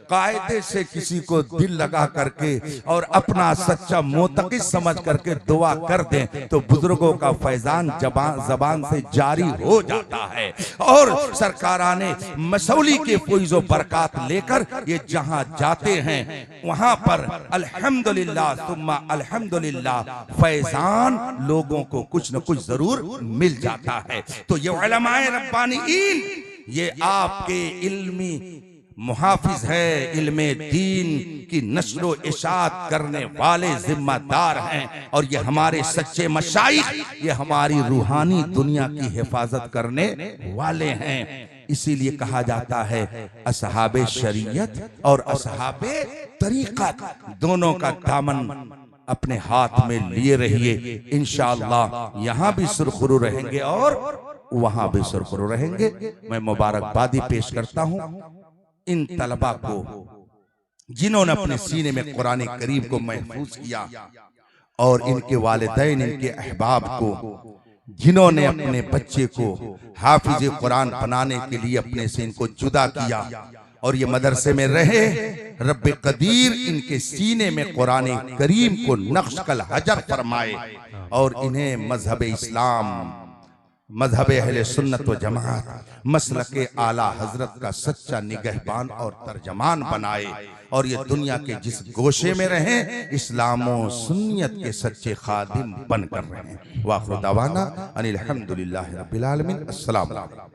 कायदे से किसी को दिल लगा करके और अपना सच्चा मोतक़िद समझ करके दुआ कर दें तो बुजुर्गों का फैजान जबान से जारी हो जाता है, और सरकाराने मसौली के फैज़ो बरकत लेकर ये जहां जाते हैं वहां पर अल्हम्दुलिल्लाह सुम्मा अल्हम्दुलिल्लाह फैजान लोगों को कुछ न कुछ जरूर मिल जाता है। तो ये उलमाए रब्बानीन ये आपके इल्मी मुहाफिज है, इल्मे दीन की नश्रो इशात करने वाले जिम्मेदार हैं, और ये हमारे सच्चे मशाइख, ये हमारी रूहानी दुनिया की हिफाजत करने वाले हैं। इसीलिए कहा जाता है असहाबे शरीयत और असहाबे तरीक़त दोनों का दामन अपने हाथ में लिए रहिए। इंशाअल्लाह यहाँ भी सुरखुरू रहेंगे और वहां भी सुरखुरू रहेंगे। मैं मुबारकबादी पेश करता हूँ इन तलबा को जिन्होंने अपने सीने में कुरान करीम को महफूज किया, और इनके वालिदैन, इनके अहबाब को जिन्होंने अपने बच्चे को हाफिज कुरान बनाने के लिए अपने से इनको जुदा किया और ये मदरसे में रहे। रब्बे कदीर इनके सीने में कुरान करीम को नक्श कल हजर फरमाए और इन्हें मजहब इस्लाम, मजहब अहले सुन्नत व जमात, मसलके आला हजरत का सच्चा निगहबान और तर्जमान बनाए, और ये दुनिया के जिस गोशे में रहें इस्लाम व सुन्नियत के सच्चे खादिम बन कर रहे हैं। वाखिर दावाना अनिल हम्दुलिल्लाहि रब्बिल आलमीन। अस्सलाम वालेकुम।